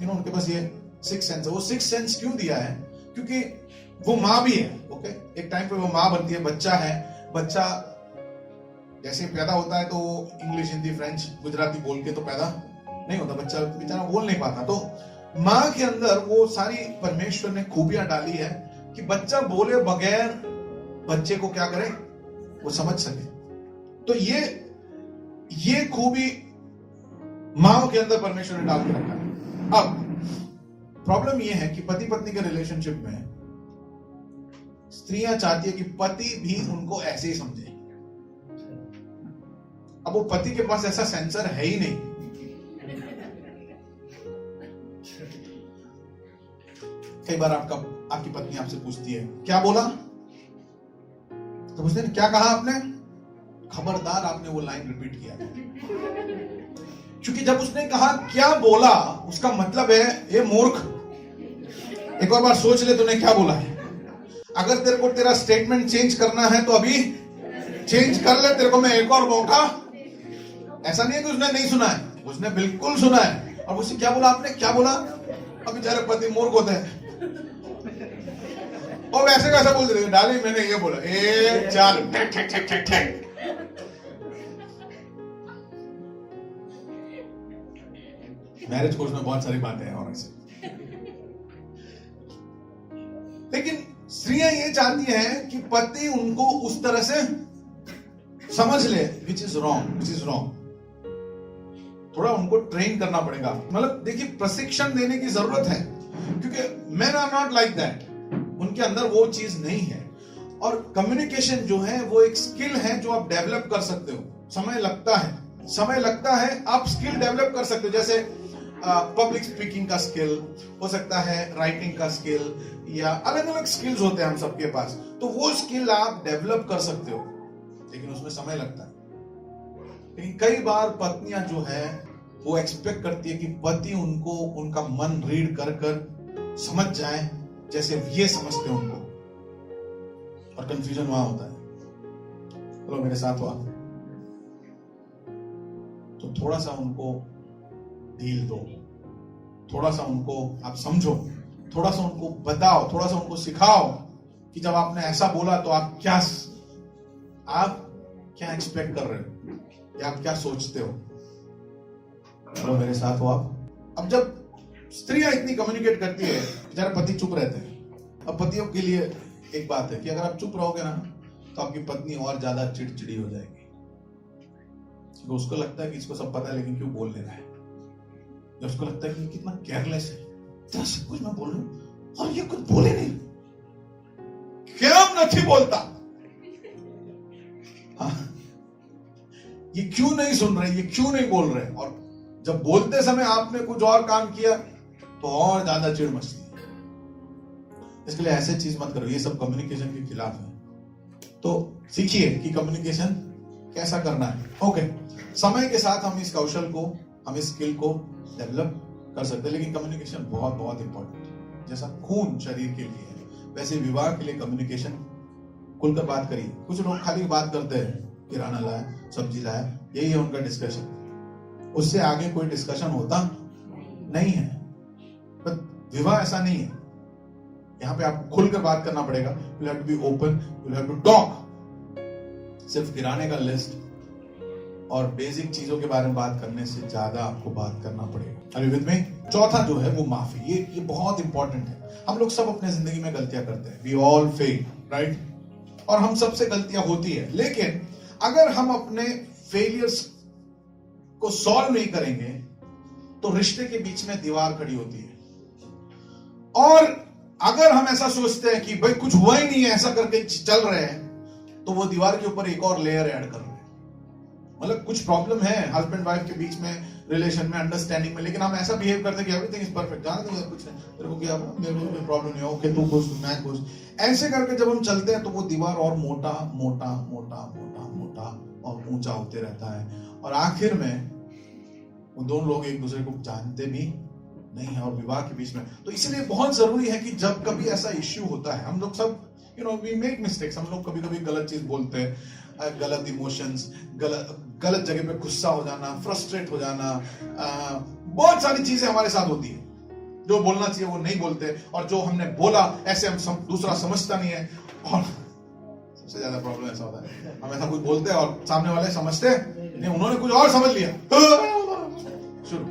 यू नो उनके पास ये सिक्स सेंस है। वो सिक्स सेंस क्यों दिया है? क्योंकि वो माँ भी है ओके एक टाइम पे वो माँ बनती है, बच्चा है, बच्चा जैसे पैदा होता है तो इंग्लिश, हिंदी, फ्रेंच, गुजराती बोल के तो पैदा नहीं होता, बच्चा बेचारा बोल नहीं पाता। तो माँ के अंदर वो सारी परमेश्वर ने खूबियां डाली है कि बच्चा बोले बगैर बच्चे को क्या करे, वो समझ सके। तो ये खूबी माँ के अंदर परमेश्वर ने डाल के रखा है। अब प्रॉब्लम ये है कि पति पत्नी के रिलेशनशिप में स्त्रियां चाहती है कि पति भी उनको ऐसे ही समझे। अब वो पति के पास ऐसा सेंसर है ही नहीं। कई बार आपकी पत्नी आपसे पूछती है क्या बोला, तो पूछते हैं क्या कहा आपने, खबरदार आपने वो लाइन रिपीट किया। क्योंकि जब उसने कहा क्या बोला, उसका मतलब है ये मूर्ख, एक और बार सोच ले तूने क्या बोला है। अगर तेरे को तेरा स्टेटमेंट चेंज करना है तो अभी चेंज कर ले, तेरे को मैं एक और मौका। ऐसा नहीं है कि उसने नहीं सुना है, उसने बिल्कुल सुना है। और उससे क्या बोला आपने, क्या बोला? अब बेचारे पति मूर्ख होते हैं और वैसे कैसा बोल देते, डाली मैंने ये बोला, ए चाल मैरिज कोर्स में बहुत सारी बातें हैं और ऐसे। लेकिन स्त्रियां ये चाहती हैं कि पति उनको उस तरह से समझ ले, विच इज रॉन्ग। थोड़ा उनको ट्रेन करना पड़ेगा। मतलब देखिए प्रशिक्षण देने की जरूरत है क्योंकि men are not like that, उनके अंदर वो चीज नहीं है। और कम्युनिकेशन जो है वो एक स्किल है जो आप डेवलप कर सकते हो। समय लगता है, आप स्किल डेवलप कर सकते हो। जैसे पब्लिक स्पीकिंग का स्किल हो सकता है, राइटिंग का स्किल, या अलग अलग स्किल्स होते हैं हम सबके पास। तो वो स्किल आप डेवलप कर सकते हो, लेकिन उसमें समय लगता है। लेकिन कई बार पत्नियां जो है वो एक्सपेक्ट करती है कि पति उनको उनका मन रीड कर समझ जाए जैसे ये समझते हैं उनको, और कंफ्यूजन वहां होता है। चलो मेरे साथ हुआ तो थोड़ा सा उनको ढील दो, थोड़ा सा उनको आप समझो, थोड़ा सा उनको बताओ, थोड़ा सा उनको सिखाओ कि जब आपने ऐसा बोला तो आप क्या एक्सपेक्ट कर रहे हो या आप क्या सोचते हो। चलो मेरे साथ हो आप। अब जब स्त्रियां इतनी कम्युनिकेट करती है, बेचारे पति चुप रहते हैं। अब पतियों के लिए एक बात है कि अगर आप चुप रहोगे ना तो आपकी पत्नी और ज्यादा चिड़चिड़ी हो जाएगी। तो उसको लगता है कि इसको सब पता है लेकिन क्यों बोल ले रहा है। उसको लगता है कि कितना केयरलेस है, सब कुछ मैं बोल रहा हूं और ये कुछ बोले नहीं, क्या नहीं बोलता, हाँ, ये क्यों नहीं सुन रहे, ये क्यों नहीं बोल रहे। और जब बोलते समय आपने कुछ और काम किया तो और ज्यादा चिढ़ मचती है। इसके लिए ऐसे चीज मत करो, ये सब कम्युनिकेशन के खिलाफ है। तो सीखिए कि कम्युनिकेशन कैसा करना है। ओके, समय के साथ हम इस कौशल को, हम इस स्किल को डेवलप कर सकते हैं, लेकिन कम्युनिकेशन बहुत बहुत इंपॉर्टेंट है। जैसा खून शरीर के लिए है, वैसे विवाह के लिए कम्युनिकेशन खुलकर बात करिए। कुछ लोग खाली बात करते हैं, किराना लाया, सब्जी लाया, यही है उनका डिस्कशन, उससे आगे कोई डिस्कशन होता नहीं है। पर विवाह ऐसा नहीं है, यहाँ पे आपको खुलकर बात करना पड़ेगा। You have to be open, you have to talk. सिर्फ गिराने का लिस्ट और बेसिक चीजों के बारे में बात करने से ज्यादा आपको बात करना पड़ेगा। अभी विद में चौथा जो है वो माफी। ये बहुत इंपॉर्टेंट है। हम लोग सब अपने जिंदगी में गलतियां करते हैं, वी ऑल फेल, राइट? और हम सबसे गलतियां होती है, लेकिन अगर हम अपने फेलियर्स को सॉल्व नहीं करेंगे तो रिश्ते के बीच में दीवार खड़ी होती है। और अगर हम ऐसा सोचते हैं कि भाई कुछ हुआ ही नहीं है, ऐसा करके चल रहे हैं, तो वो दीवार के ऊपर एक और लेयर ऐड कर रहे हैं। मतलब कुछ प्रॉब्लम है हस्बैंड वाइफ के बीच में, रिलेशन में, अंडरस्टैंडिंग में, लेकिन हम ऐसा बिहेव करते हैं कि एवरीथिंग इज परफेक्ट, जाने दो, कुछ नहीं, तेरे को क्या, मेरे को कोई प्रॉब्लम नहीं है, ओके तू खुश, मैं खुश। ऐसे करके जब हम चलते हैं तो वो दीवार और मोटा मोटा मोटा मोटा मोटा और ऊंचा होते रहता है, और आखिर में वो दोनों लोग एक दूसरे को जानते भी नहीं है और विवाह के बीच में। तो इसलिए बहुत जरूरी है कि जब कभी ऐसा इश्यू होता है, हम लोग सब वी मेक मिस्टेक्स, हम लोग कभी कभी गलत चीज बोलते हैं, गलत इमोशंस, गलत जगह पे गुस्सा हो जाना, फ्रस्ट्रेट हो जाना, बहुत सारी चीजें हमारे साथ होती है। जो बोलना चाहिए वो नहीं बोलते, और जो हमने बोला ऐसे हम दूसरा समझता नहीं है। और सबसे ज्यादा प्रॉब्लम ऐसा होता है, हम ऐसा कुछ बोलते हैं और सामने वाले समझते नहीं, उन्होंने कुछ और समझ लिया, शुरू।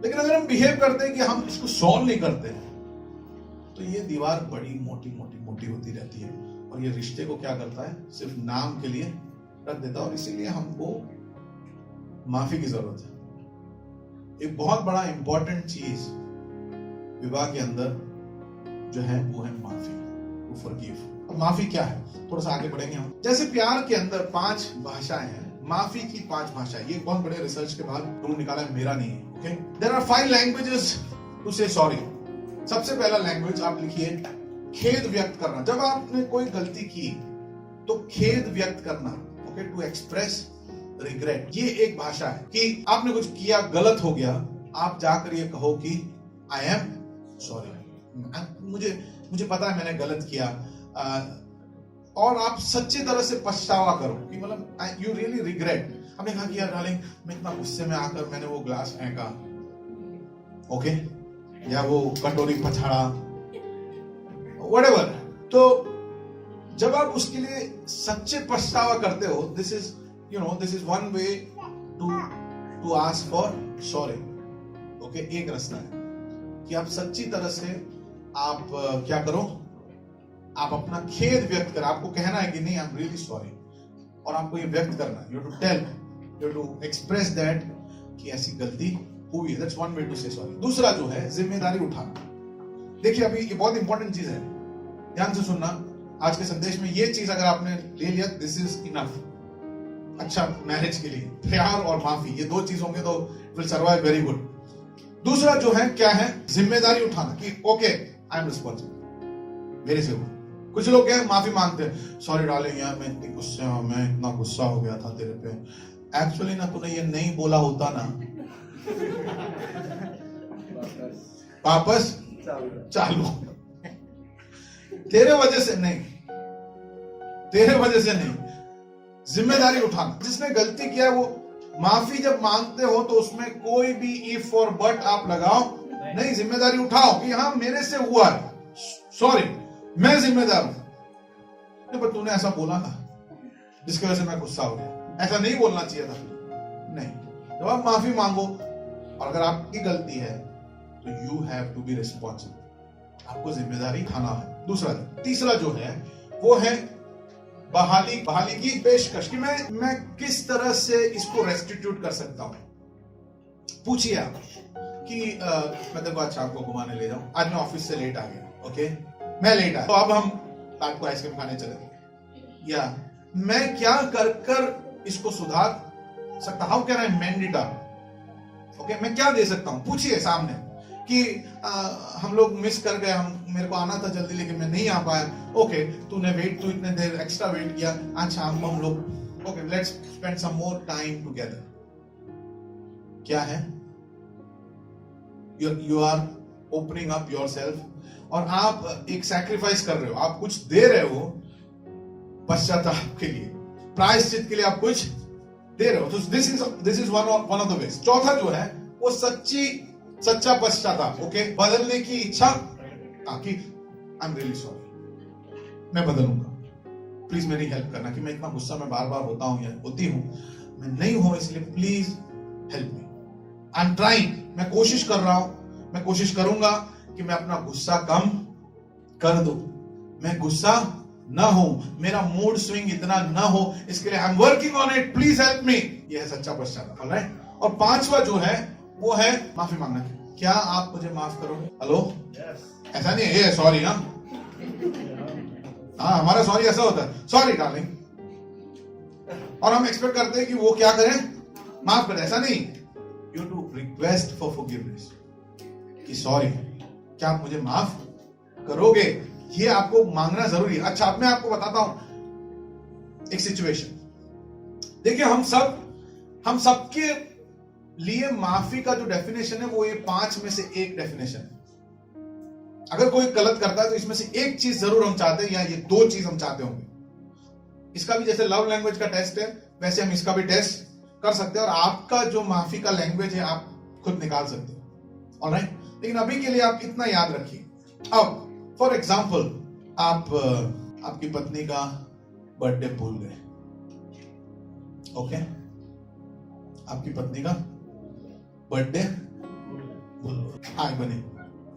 लेकिन अगर हम बिहेव करते हैं कि हम इसको सॉल्व नहीं करते, तो ये दीवार बड़ी मोटी मोटी मोटी होती रहती है, और ये रिश्ते को क्या करता है, सिर्फ नाम के लिए रख देता है। और इसीलिए हमको माफी की जरूरत है। एक बहुत बड़ा इंपॉर्टेंट चीज विवाह के अंदर जो है वो है माफी, टू फॉरगिव। अब माफी क्या है, थोड़ा सा आगे बढ़ेंगे हम। जैसे प्यार के अंदर 5 भाषाएं हैं, माफी की 5 भाषाएं, ये बहुत बड़े रिसर्च के बाद ढूंढ निकाला है, मेरा नहीं है। Okay, there are 5 languages to say sorry. सबसे पहला लैंग्वेज आप लिखिए, खेद व्यक्त करना। जब आपने कोई गलती की तो खेद व्यक्त करना, ओके, टू एक्सप्रेस रिग्रेट। ये एक भाषा है कि आपने कुछ किया, गलत हो गया, आप जाकर ये कहो कि आई एम सॉरी, मुझे पता है मैंने गलत किया, और आप सच्ची तरह से पछतावा करो कि मतलब यू रियली रिग्रेट। हमने कहा कि यार डार्लिंग, मैं इतना गुस्से में आकर मैंने वो ग्लास फेंका, ओके, या वो कटोरी पछाड़ा, व्हाटएवर। तो जब आप उसके लिए सच्चे पछतावा करते हो, this is one way to ask for sorry. Okay, एक रास्ता है कि आप सच्ची तरह से आप क्या करो, आप अपना खेद व्यक्त करें। आपको कहना है कि नहीं, आई एम रियली सॉरी, और आपको ये व्यक्त करना है, you to tell, you to express that कि ऐसी गलती हुई है। That's one way to say sorry. दूसरा जो है, जिम्मेदारी उठाना। देखिए, अभी ये बहुत इंपॉर्टेंट चीज है, ध्यान से सुनना। आज के संदेश में ये चीज अगर आपने ले लिया, दिस इज इनफ। अच्छा, मैरिज के लिए प्यार और माफी, ये 2 चीज होंगे तो विल सर्वाइव वेरी गुड। दूसरा जो है क्या है, जिम्मेदारी उठाना कि ओके, आई एम रिस्पॉन्सिबल, मेरे से हुआ। कुछ लोग क्या है, माफी मांगते हैं, सॉरी डार्लिंग यार, मैं इतना गुस्सा हो गया था तेरे पे। एक्चुअली ना, तूने ये नहीं बोला होता ना, वापस चालू, तेरे वजह से नहीं, तेरे वजह से नहीं। जिम्मेदारी उठाना। जिसने गलती किया है वो माफी जब मांगते हो तो उसमें कोई भी इफ और बट आप लगाओ नहीं, जिम्मेदारी उठाओ कि हाँ मेरे से हुआ है, सॉरी मैं जिम्मेदार हूं, पर तूने ऐसा बोला ना जिसकी वजह से मैं गुस्सा हो गया, ऐसा नहीं बोलना चाहिए था। नहीं, जब आप माफी मांगो और अगर आपकी गलती है तो you have to be responsible, आपको जिम्मेदारी उठाना है। तीसरा जो है वो है बहाली की पेशकश कि मैं किस तरह से इसको रेस्टिट्यूट कर सकता हूं। पूछिए आप कि मैं तेरे को आज शाम को घुमाने ले जाऊं, आज मैं ऑफिस से लेट आ गया, ओके, मैं लेट आया, तो अब हम रात को आइसक्रीम खाने चले, या मैं क्या कर इसको सुधार सकता, how can I mend it up, okay, मैं क्या दे सकता हूं। पूछिए सामने कि हम लोग मिस कर गए, मेरे को आना था जल्दी लेकिन मैं नहीं आ पाया, ओके, तूने तू इतने देर एक्स्ट्रा वेट किया, आज शाम को हम लोग, okay, let's spend some more time together. क्या है, you are opening up yourself, और आप एक सैक्रिफाइस कर रहे हो, आप कुछ दे रहे हो पश्चाताप के लिए, प्रायश्चित के लिए आप कुछ दे रहे हो। तो this is one of the ways. चौथा जो है वो सच्चा पश्चाताप, ओके, बदलने की इच्छा, ताकि आई एम रियली सॉरी, मैं बदलूंगा। प्लीज मेरी हेल्प करना कि मैं इतना गुस्सा में बार बार होता हूं या होती हूं, मैं नहीं हूं, इसलिए please help me. I am trying, मैं कोशिश कर रहा हूं, मैं कोशिश करूंगा कि मैं अपना गुस्सा कम कर दूं, मैं गुस्सा ना हो, मेरा मूड स्विंग इतना ना हो, इसके लिए I am working on it, please help me. ये है सच्चा पश्चाताप, ऑलराइट। और पांचवा जो है वो है माफी मांगना। क्या आप मुझे माफ करोगे? हेलो, ऐसा नहीं है ये सॉरी ना, हाँ हमारा सॉरी ऐसा होता है, सॉरी डार्लिंग, और हम एक्सपेक्ट करते हैं कि वो क्या करें, माफ करें। ऐसा नहीं, you to request for forgiveness कि सॉरी, क्या आप मुझे माफ करोगे? ये आपको मांगना जरूरी है। अच्छा, अब मैं आपको बताता हूं एक सिचुएशन। देखिए, हम सबके लिए माफी का जो डेफिनेशन है वो ये 5 में से एक डेफिनेशन है। अगर कोई गलत करता है तो इसमें से एक चीज जरूर हम चाहते हैं, या ये 2 चीज हम चाहते होंगे। इसका भी जैसे लव लैंग्वेज का टेस्ट है, वैसे हम इसका भी टेस्ट कर सकते हैं, और आपका जो माफी का लैंग्वेज है आप खुद निकाल सकते हो, ऑलराइट। लेकिन अभी के लिए आप इतना याद रखिए। अब फॉर एग्जाम्पल, आपकी पत्नी का बर्थडे भूल गए, ओके, आपकी पत्नी का बर्थडे भूल गए। हाँ बने,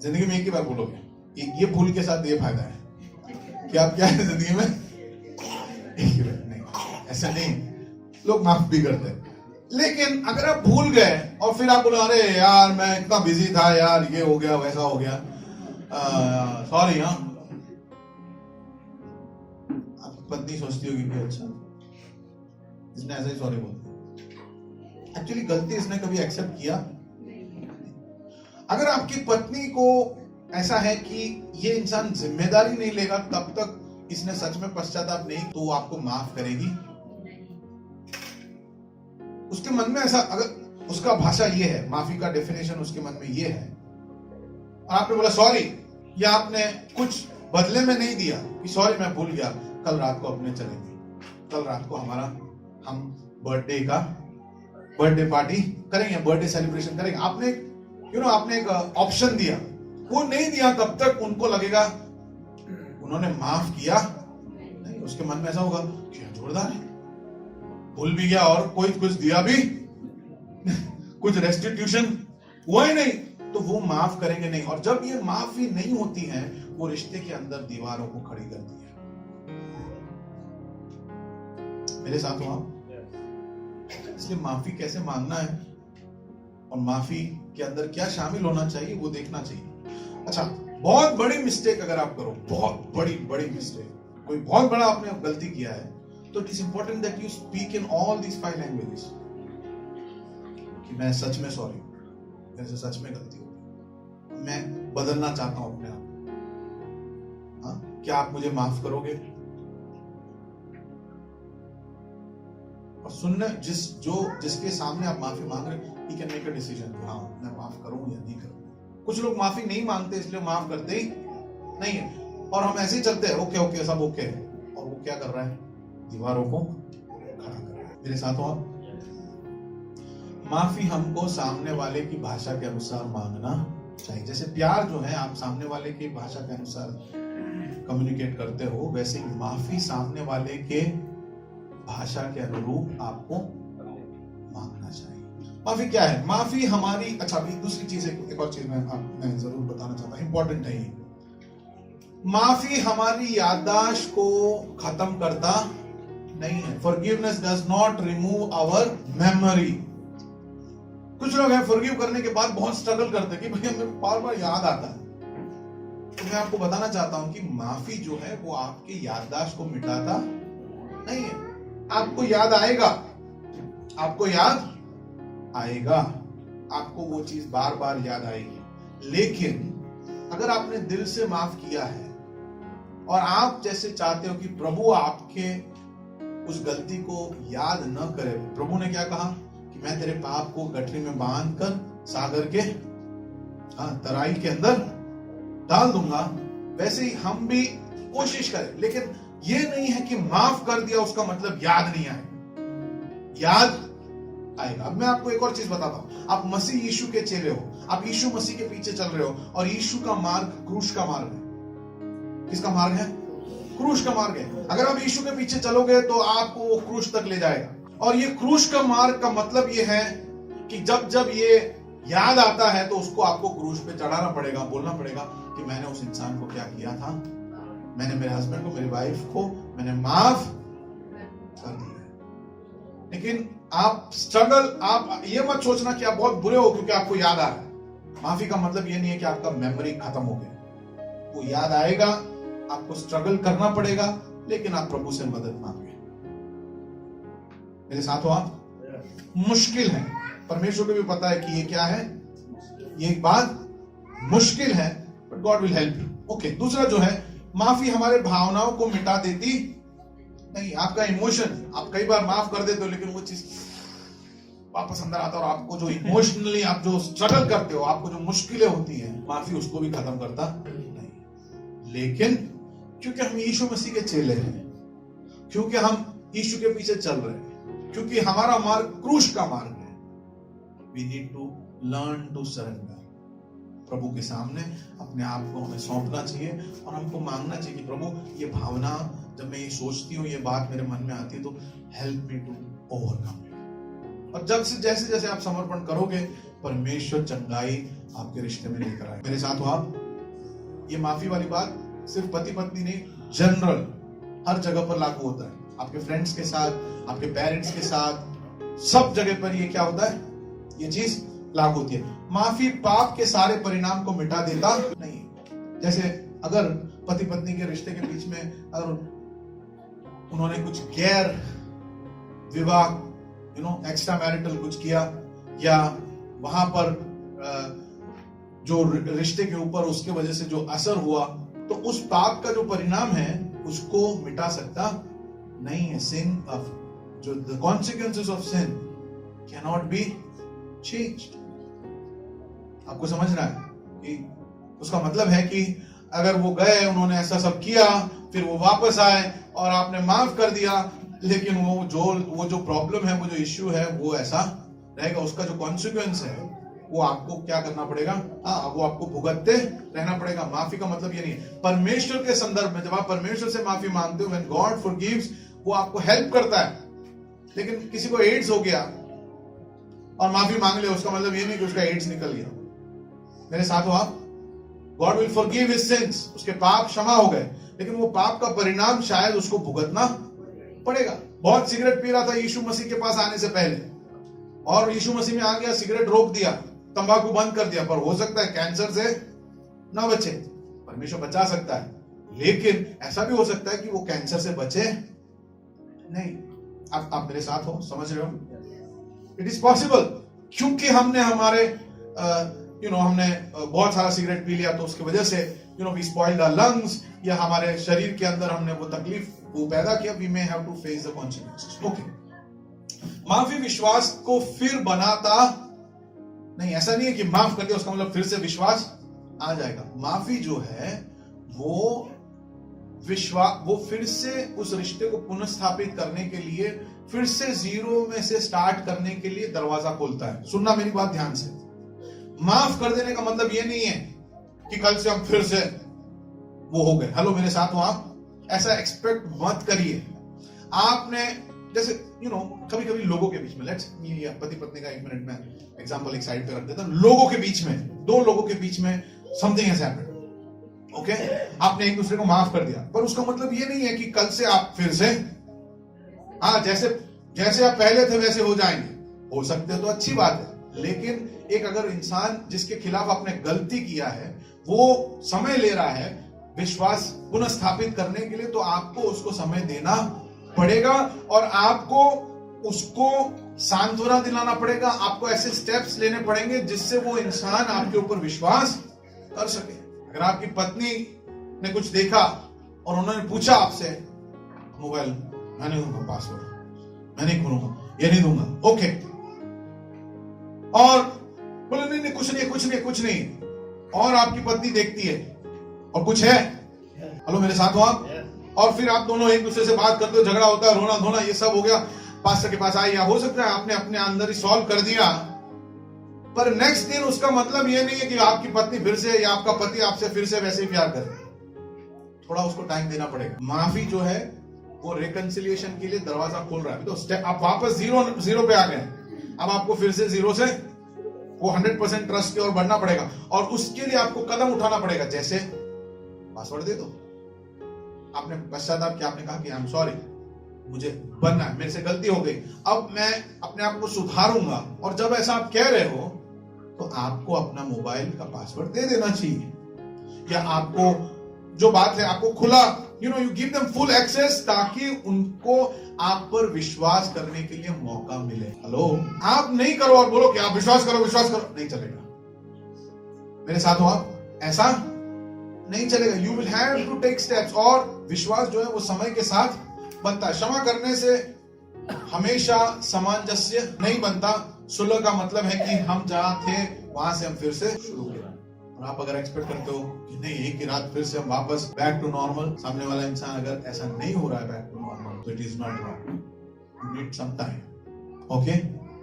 जिंदगी में एक ही बार भूलोगे, ये भूल के साथ ये फायदा है कि आप क्या है जिंदगी में एक ही बार, नहीं ऐसा नहीं, लोग माफ भी करते हैं। लेकिन अगर आप भूल गए और फिर आप बोलो अरे यार मैं इतना बिजी था यार, ये हो गया वैसा हो गया, सॉरी। हाँ, आपकी पत्नी सोचती होगी कि अच्छा इसने ऐसा ही सॉरी बोला, एक्चुअली गलती इसने कभी एक्सेप्ट किया। अगर आपकी पत्नी को ऐसा है कि ये इंसान जिम्मेदारी नहीं लेगा तब तक इसने सच में पश्चाताप नहीं, तो वो आपको माफ करेगी। उसके मन में ऐसा, अगर उसका भाषा ये है, माफी का डेफिनेशन उसके मन में ये है, आपने बोला सॉरी, या आपने कुछ बदले में नहीं दिया कि सॉरी मैं भूल गया, कल रात को अपने चलेंगे, कल रात को हम बर्थडे पार्टी करेंगे, बर्थडे सेलिब्रेशन करेंगे। आपने एक ऑप्शन दिया, वो नहीं दिया, तब तक उनको लगेगा उन्होंने माफ किया नहीं। उसके मन में ऐसा होगा क्या जोरदार है, भूल भी गया और कोई कुछ दिया भी कुछ रेस्टिट्यूशन हुआ ही नहीं, तो वो माफ करेंगे नहीं। और जब ये माफी नहीं होती है, वो रिश्ते के अंदर दीवारों को खड़ी करती है। मेरे साथ हो आप? इसलिए माफी कैसे मांगना है और माफी के अंदर क्या शामिल होना चाहिए वो देखना चाहिए। अच्छा, बहुत बड़ी मिस्टेक अगर आप करो, बहुत बड़ी मिस्टेक, कोई बहुत बड़ा आपने गलती किया है, तो it is important that you speak in all these 5 languages कि मैं सच में सॉरी, मेरे से सच में गलती हो गई, मैं बदलना चाहता हूं अपने आप। हाँ, क्या आप मुझे माफ करोगे? और सुनने जिसके सामने आप माफी मांग रहे, he can make a decision कि हाँ मैं माफ करूं या नहीं करूं। कुछ लोग माफी नहीं मांगते इसलिए माफ करते ही नहीं है, और हम ऐसे ही चलते हैं, ओके सब ओके है, और वो क्या कर रहा है, दीवारों को खड़ा कर रहा है। मेरे साथ हो आप? माफी हमको सामने वाले की भाषा के अनुसार मांगना चाहिए। जैसे प्यार जो है आप सामने वाले की भाषा के अनुसार कम्युनिकेट करते हो, वैसे ही माफी सामने वाले के भाषा के अनुरूप आपको मांगना चाहिए। माफी क्या है? माफी हमारी, अच्छा अभी दूसरी चीज, एक और चीज मैं जरूर बताना चाहता हूं, इंपॉर्टेंट है ये। माफी हमारी याददाश्त को खत्म करता नहीं है। Forgiveness does not remove our memory. कुछ लोग हैं फॉरगिव करने के बाद बहुत स्ट्रगल करते हैं कि भाई हमें बार बार याद आता है। तो मैं आपको बताना चाहता हूं कि माफी जो है वो आपके याददाश्त को मिटाता नहीं है। आपको याद आएगा, आपको वो चीज बार बार याद आएगी, लेकिन अगर आपने दिल से माफ किया है और आप जैसे चाहते हो कि प्रभु आपके उस गलती को याद न करे। प्रभु ने क्या कहा कि मैं तेरे पाप को गठरी में बांध कर सागर के तराई के अंदर डाल दूंगा। वैसे ही हम भी कोशिश करें, लेकिन ये नहीं है कि माफ कर दिया उसका मतलब याद नहीं आएगा, याद आएगा। अब मैं आपको एक और चीज बताता हूं। आप मसीह यीशु के चेले हो, आप यीशु मसीह के पीछे चल रहे हो, और यीशु का मार्ग क्रूस का मार्ग है। किसका मार्ग है? क्रूस का मार्ग है। अगर आप यीशु के पीछे चलोगे तो आपको वो क्रूस तक ले जाएगा। और ये क्रूस का मार्ग का मतलब ये है कि जब जब ये याद आता है तो उसको आपको क्रूस पे चढ़ाना पड़ेगा, बोलना पड़ेगा कि मैंने उस इंसान को क्या किया था, मैंने मेरे हस्बैंड को, मेरी वाइफ को मैंने माफ कर दिया। लेकिन आप स्ट्रगल, आप ये मत सोचना कि आप बहुत बुरे हो क्योंकि आपको याद आ रहा है। माफी का मतलब ये नहीं है कि आपका मेमोरी खत्म हो गया, वो याद आएगा, आपको स्ट्रगल करना पड़ेगा, लेकिन आप प्रभु से मदद मांगे। मेरे साथ हो आप? मुश्किल है, परमेश्वर को भी पता है कि ये क्या है, ये एक बात मुश्किल है, but God will help you. Okay, दूसरा जो है, माफी हमारे भावनाओं को मिटा देती नहीं। आपका इमोशन, आप कई बार माफ कर देते हो लेकिन वो चीज वापस अंदर आता है और आपको जो इमोशनली आप जो स्ट्रगल करते हो, आपको जो मुश्किलें होती हैं, माफी उसको भी खत्म करता नहीं। लेकिन क्योंकि हम यीशु मसीह के चेले हैं, क्योंकि हम यीशु के पीछे चल रहे हैं, क्योंकि हमारा मार्ग क्रूस का मार्ग है, we need to learn to surrender। प्रभु के सामने अपने आप को हमें सौंपना चाहिए और हमको मांगना चाहिए कि प्रभु ये भावना जब मैं ये सोचती हूँ, ये बात मेरे मन में आती है, तो हेल्प मी टू ओवरकम। और जब से जैसे जैसे आप समर्पण करोगे, परमेश्वर चंगाई आपके रिश्ते में लेकर आए। मेरे साथ हो आप? ये माफी वाली बात सिर्फ पति पत्नी नहीं, जनरल हर जगह पर लागू होता है। आपके फ्रेंड्स के साथ, आपके पेरेंट्स के साथ, सब जगह पर ये क्या होता है, ये चीज लागू होती है। माफी पाप के सारे परिणाम को मिटा देता नहीं। जैसे अगर पति पत्नी के रिश्ते के बीच में अगर उन्होंने कुछ गैर विवाह एक्स्ट्रा मैरिटल कुछ किया, या वहां पर जो रिश्ते के ऊपर उसके वजह से जो असर हुआ, तो उस पाप का जो परिणाम है उसको मिटा सकता नहीं है। सिन ऑफ जो the consequences of sin can not be changed. आपको समझना है कि उसका मतलब है कि अगर वो गए, उन्होंने ऐसा सब किया, फिर वो वापस आए और आपने माफ कर दिया, लेकिन वो जो प्रॉब्लम है, वो जो इश्यू है, वो ऐसा रहेगा। उसका जो कॉन्सिक्वेंस है वो आपको क्या करना पड़ेगा, वो आपको भुगतते रहना पड़ेगा। माफी का मतलब ये नहीं है। परमेश्वर के संदर्भ में जब आप परमेश्वर से माफी मांगते हो, व्हेन गॉड फॉरगिव्स, वो आपको हेल्प करता है। लेकिन किसी को एड्स हो गया और माफी मांग ले, उसका मतलब ये नहीं कि उसका एड्स निकल गया। मेरे साथ हो आप? God will forgive his sins, उसके पाप क्षमा हो गए, लेकिन वो पाप का परिणाम शायद उसको भुगतना पड़ेगा। बहुत सिगरेट पी रहा था यीशु मसीह के पास आने से पहले, और यीशु मसीह में आ गया, सिगरेट रोक दिया, तंबाकू बंद कर दिया, पर हो सकता है कैंसर से ना बचे। परमेश्वर बचा सकता है, लेकिन ऐसा भी हो सकता है कि वो कैंसर से बचे नहीं। आप मेरे साथ हो, समझ रहे हो? इट इज पॉसिबल, क्योंकि हमने हमारे हमने बहुत सारा सिगरेट पी लिया, तो उसकी वजह से वी स्पॉइल्ड आवर लंग्स, या हमारे शरीर के अंदर हमने वो तकलीफ वो पैदा किया। We may have to face the consequences. Okay, माफी विश्वास को फिर बनाता नहीं। ऐसा नहीं है कि माफ कर दिया उसका मतलब फिर से विश्वास आ जाएगा। माफी जो है वो फिर से उस रिश्ते को पुनर्स्थापित करने के लिए, फिर से जीरो में से स्टार्ट करने के लिए दरवाजा खोलता है। सुनना मेरी बात ध्यान से। माफ कर देने का मतलब ये नहीं है कि कल से हम फिर से वो हो गए। हेलो, मेरे साथ हो आप? ऐसा एक्सपेक्ट मत करिए। आपने जैसे कभी कभी लोगों के बीच में, लेट्स पति पत्नी का 1 मिनट में एग्जांपल एक साइड पे रख देता हूं। लोगों के बीच में, 2 लोगों के बीच में समथिंग हैज हैपेंड। ओके, आपने एक दूसरे को माफ कर दिया, पर उसका मतलब ये नहीं है कि कल से आप फिर से जैसे आप पहले थे वैसे हो जाएंगे। हो सकते तो अच्छी बात है, लेकिन एक अगर इंसान जिसके खिलाफ आपने गलती किया है वो समय ले रहा है विश्वास पुनः स्थापित करने के लिए, तो आपको उसको समय देना पड़ेगा और आपको उसको सांत्वना दिलाना पड़ेगा। आपको ऐसे स्टेप्स लेने पड़ेंगे जिससे वो इंसान आपके ऊपर विश्वास कर सके। अगर आपकी पत्नी ने कुछ देखा और उन्होंने पूछा आपसे, मोबाइल मैं नहीं दूंगा, पासवर्ड मैं नहीं खोलूंगा, ये नहीं दूंगा, ओके, और बोले नहीं कुछ नहीं, और आपकी पत्नी देखती है और कुछ है, हेलो मेरे साथ हो आप, और फिर आप दोनों एक दूसरे से बात करते हो, झगड़ा होता है, रोना धोना ये सब हो गया, पास्टर के पास आई, या हो सकता है आपने अपने अंदर ही सॉल्व कर दिया, पर नेक्स्ट दिन उसका मतलब ये नहीं है कि आपकी पत्नी फिर से या आपका पति आपसे फिर से वैसे ही प्यार करे। थोड़ा उसको टाइम देना पड़ेगा। माफी जो है वो रिकंसिलिएशन के लिए दरवाजा खोल रहा है। तो स्टेप आप वापस जीरो पे आ गए, अब आपको फिर से जीरो से वो 100% ट्रस्ट की ओर बढ़ना पड़ेगा, और उसके लिए आपको कदम उठाना पड़ेगा। जैसे पासवर्ड दे दो, आपने पश्चाताप किया, आपने कहा कि आई एम सॉरी, मुझे बनना है, मेरे से गलती हो गई, अब मैं अपने आप को सुधारूंगा। और जब ऐसा आप कह रहे हो तो आपको अपना मोबाइल का पासवर्ड दे देना चाहिए, या आपको जो बात है आपको खुला, you give them full access, ताकि उनको आप पर विश्वास करने के लिए मौका मिले। हेलो, आप नहीं करो और बोलो कि आप विश्वास करो, नहीं चलेगा। मेरे साथ हो आप, ऐसा नहीं चलेगा। You will have to take steps. और विश्वास जो है वो समय के साथ बनता है। क्षमा करने से हमेशा सामंजस्य नहीं बनता। सुलह का मतलब है कि हम जहां थे वहां से हम फिर से शुरू करें। और आप अगर एक्सपेक्ट करते हो कि नहीं एक ही रात फिर से हम वापस बैक टू नॉर्मल, सामने वाला इंसान अगर ऐसा नहीं हो रहा है बैक टू नॉर्मल, तो it is not wrong. You need some time. Okay,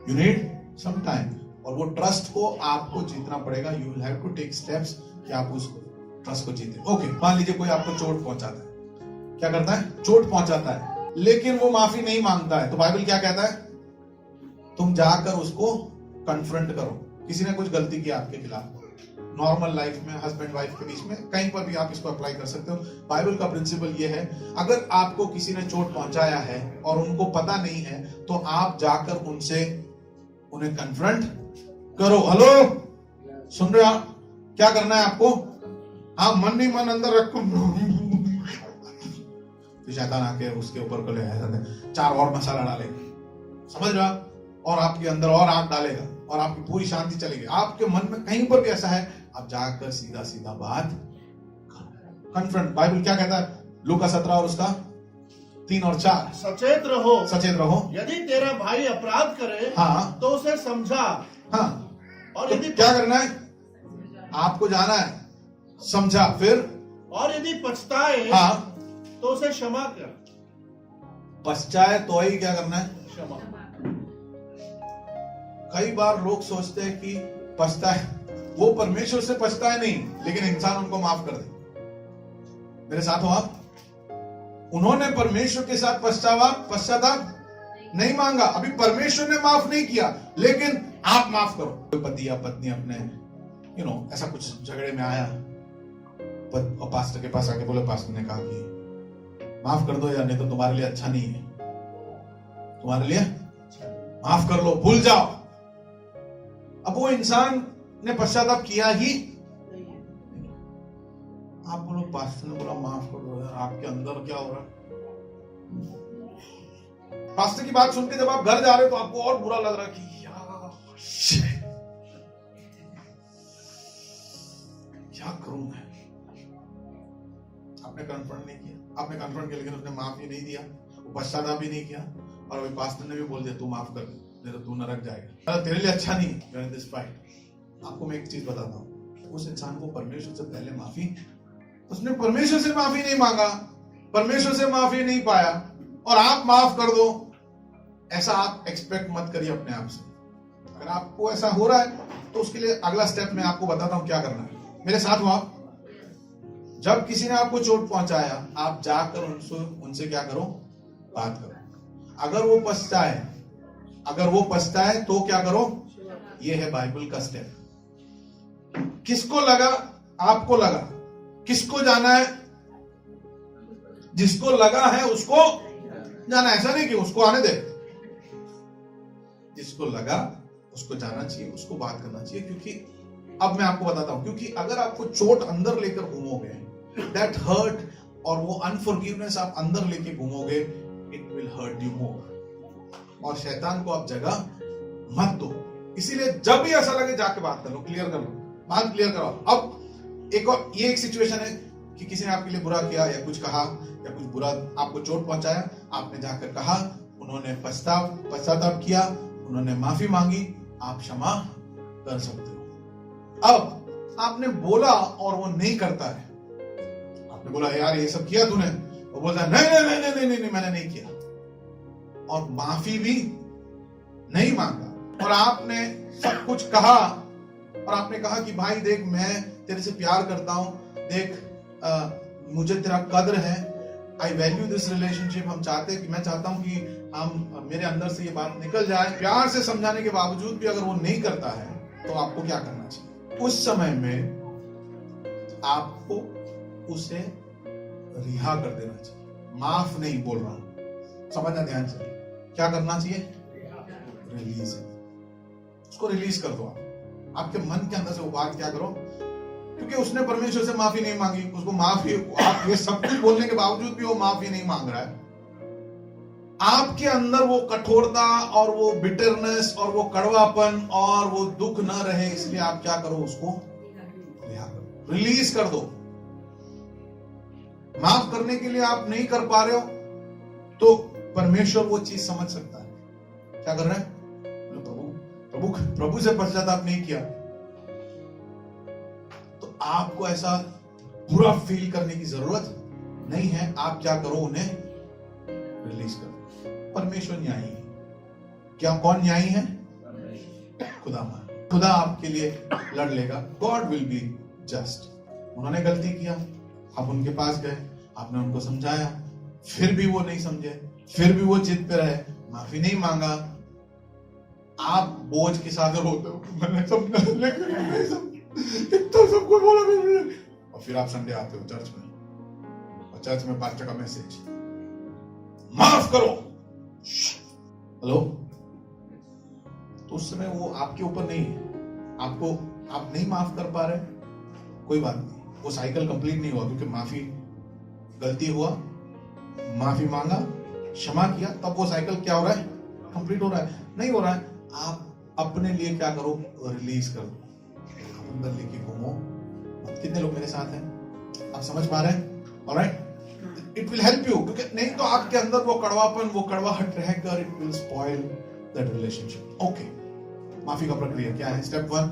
you need some time. और वो ट्रस्ट को आपको जीतना पड़ेगा। You will have to take steps कि आप उस ट्रस्ट को जीते। ओके, मान लीजिए कोई आपको चोट पहुंचाता है, क्या करता है? चोट पहुंचाता है, लेकिन वो माफी नहीं मांगता है। तो बाइबल क्या कहता है? तुम जाकर उसको कन्फ्रंट करो। किसी ने कुछ गलती की आपके खिलाफ, नॉर्मल लाइफ में, हस्बैंड वाइफ के बीच में, कहीं पर भी आप इसको अप्लाई कर सकते हो। बाइबल का प्रिंसिपल ये है, अगर आपको किसी ने चोट पहुंचाया है और उनको पता नहीं है, तो आप जाकर उन्हें कन्फ्रंट करो। हेलो, सुन रहे हो आप? क्या करना है आपको? आप मन नहीं मन अंदर रखो, शैतान आके उसके ऊपर को ले आया, 4 और मसाला डालेगा, समझ रहा? और आपके अंदर और आग डालेगा और आपकी पूरी शांति चलेगी। आपके मन में कहीं पर भी ऐसा है, आप जाकर सीधा सीधा बात कन्फ्रंट। बाइबल क्या कहता है? लूका 17 और उसका 3 और 4, सचेत रहो। यदि तेरा भाई अपराध करे, हाँ, तो उसे समझा, हाँ, और तो यदि क्या करना है? आपको जाना है, समझा, फिर और यदि पछताए, हाँ, तो उसे क्षमा कर। पछताए तो ही क्या करना है? क्षमा। कई बार लोग सोचते हैं कि पछताए, वो परमेश्वर से पछताए नहीं, लेकिन इंसान उनको माफ कर दे। मेरे साथ हो आप? उन्होंने परमेश्वर के साथ पश्चाताप नहीं मांगा, अभी परमेश्वर ने माफ नहीं किया, लेकिन आप माफ करो। कोई पति या पत्नी अपने ऐसा कुछ झगड़े में आया, और पास्टर के पास आके बोले, पास्टर ने कहा कि माफ कर दो यार, नहीं तो तुम्हारे लिए अच्छा नहीं है, तुम्हारे लिए माफ कर लो, भूल जाओ। अब वो इंसान ने पश्चाताप किया ही। आप बोलो, पास्टर ने बोला माफ कर दो यार, आपके अंदर क्या हो रहा है? पास्टर की बात सुन के जब आप घर जा रहे हो तो आपको और बुरा लग रहा है कि यार क्या करूं मैं? आपने कन्फ्रंट नहीं किया, आपने कन्फ्रंट किया लेकिन उसने माफ ही नहीं दिया, वो पश्चाताप भी नहीं किया, और अभी पास्टर ने भी बोल दिया तू माफ कर, नहीं तो तू नरक जाएगा, तेरे लिए अच्छा नहीं है दिस फाइट। आपको मैं एक चीज बताता हूँ, उस इंसान को परमेश्वर से पहले माफी, उसने परमेश्वर से माफी नहीं मांगा, परमेश्वर से माफी नहीं पाया, और आप माफ कर दो, ऐसा आप एक्सपेक्ट मत करिए अपने आप से। अगर आपको ऐसा हो रहा है तो उसके लिए अगला स्टेप मैं आपको बताता हूं क्या करना है। मेरे साथ हो आप? जब किसी ने आपको चोट पहुंचाया, आप जाकर उनसे क्या करो? बात करो। अगर वो पछताए तो क्या करो? ये है बाइबल का स्टेप। किसको लगा? आपको लगा। किसको जाना है? जिसको लगा है उसको जाना। ऐसा नहीं कि उसको आने दे, जिसको लगा उसको जाना चाहिए, उसको बात करना चाहिए। क्योंकि अब मैं आपको बताता हूं, क्योंकि अगर आपको चोट अंदर लेकर घूमोगे, दैट हर्ट और वो अनफॉरगिवनेस आप अंदर लेके घूमोगे, it will hurt you more. और शैतान को आप जगह मत दो। इसीलिए जब भी ऐसा लगे जाके बात कर लो, क्लियर कर लो, बात क्लियर करो। अब एक सिचुएशन है कि किसी ने आपके लिए बुरा किया या कुछ कहा या कुछ बुरा आपको चोट पहुंचाया, आपने जाकर कहा, उन्होंने पश्चाताप किया, उन्होंने माफी मांगी, आप क्षमा कर सकते हो। अब आपने बोला और वो नहीं करता है, आपने बोला यार ये सब किया तूने, वो बोलता है नहीं मैंने नहीं किया, और माफी भी नहीं मांगा, और आपने सब कुछ कहा, और आपने कहा कि भाई देख मैं तेरे से प्यार करता हूं, देख मुझे तेरा कद्र है, आई वैल्यू दिस रिलेशनशिप। हम चाहते हैं कि मैं चाहता हूं कि हम मेरे अंदर से ये बात निकल जाए। प्यार से समझाने के बावजूद भी अगर वो नहीं करता है तो आपको क्या करना चाहिए? उस समय में आपको उसे रिहा कर देना चाहिए। माफ नहीं बोल रहा हूं, समझना ध्यान से। क्या करना चाहिए? रिलीज। उसको रिलीज कर दो। आपके मन के अंदर से वो बात क्या करो, क्योंकि उसने परमेश्वर से माफी नहीं मांगी, उसको माफी, आप ये सब कुछ बोलने के बावजूद भी वो माफी नहीं मांग रहा है। आपके अंदर वो कठोरता और वो बिटरनेस और वो कड़वापन और वो दुख न रहे, इसलिए आप क्या करो? उसको रिहा करो, रिलीज कर दो। माफ करने के लिए आप नहीं कर पा रहे हो तो परमेश्वर वो चीज समझ सकता है। क्या कर रहे हैं? प्रभु से पश्चाताप नहीं किया तो आपको ऐसा बुरा फील करने की जरूरत नहीं है। आप क्या करो? उन्हें रिलीज करो। परमेश्वर न्यायी है। क्या कौन न्यायी है? खुदा आपके लिए लड़ लेगा। God will be just. उन्होंने गलती किया, आप उनके पास गए, आपने उनको समझाया, फिर भी वो नहीं समझे, फिर भी वो जिद पे रहे, माफी नहीं मांगा। आप बोझ के साथ रोते हो, मैंने समझा इतना सबको बोला, और फिर आप संडे आते हो चर्च में, और चर्च में पास्टर का मैसेज, माफ करो। हेलो, तो उस समय वो आपके ऊपर नहीं है। आपको, आप नहीं माफ कर पा रहे, कोई बात नहीं, वो साइकिल कंप्लीट नहीं हुआ, क्योंकि माफी, गलती हुआ, माफी मांगा, क्षमा किया, तब वो साइकिल क्या हो रहा है? कंप्लीट हो रहा है। नहीं हो रहा है, आप अपने लिए क्या करो? रिलीज कर दो। अंदर लेके घूमो। कितने लोग मेरे साथ हैं? आप समझ पा रहे हैं? Alright, it will help you, क्योंकि नहीं तो आपके अंदर वो कड़वापन, वो कड़वाहट रहेगा, it will spoil that relationship. Okay, माफी का प्रक्रिया क्या है? Step 1,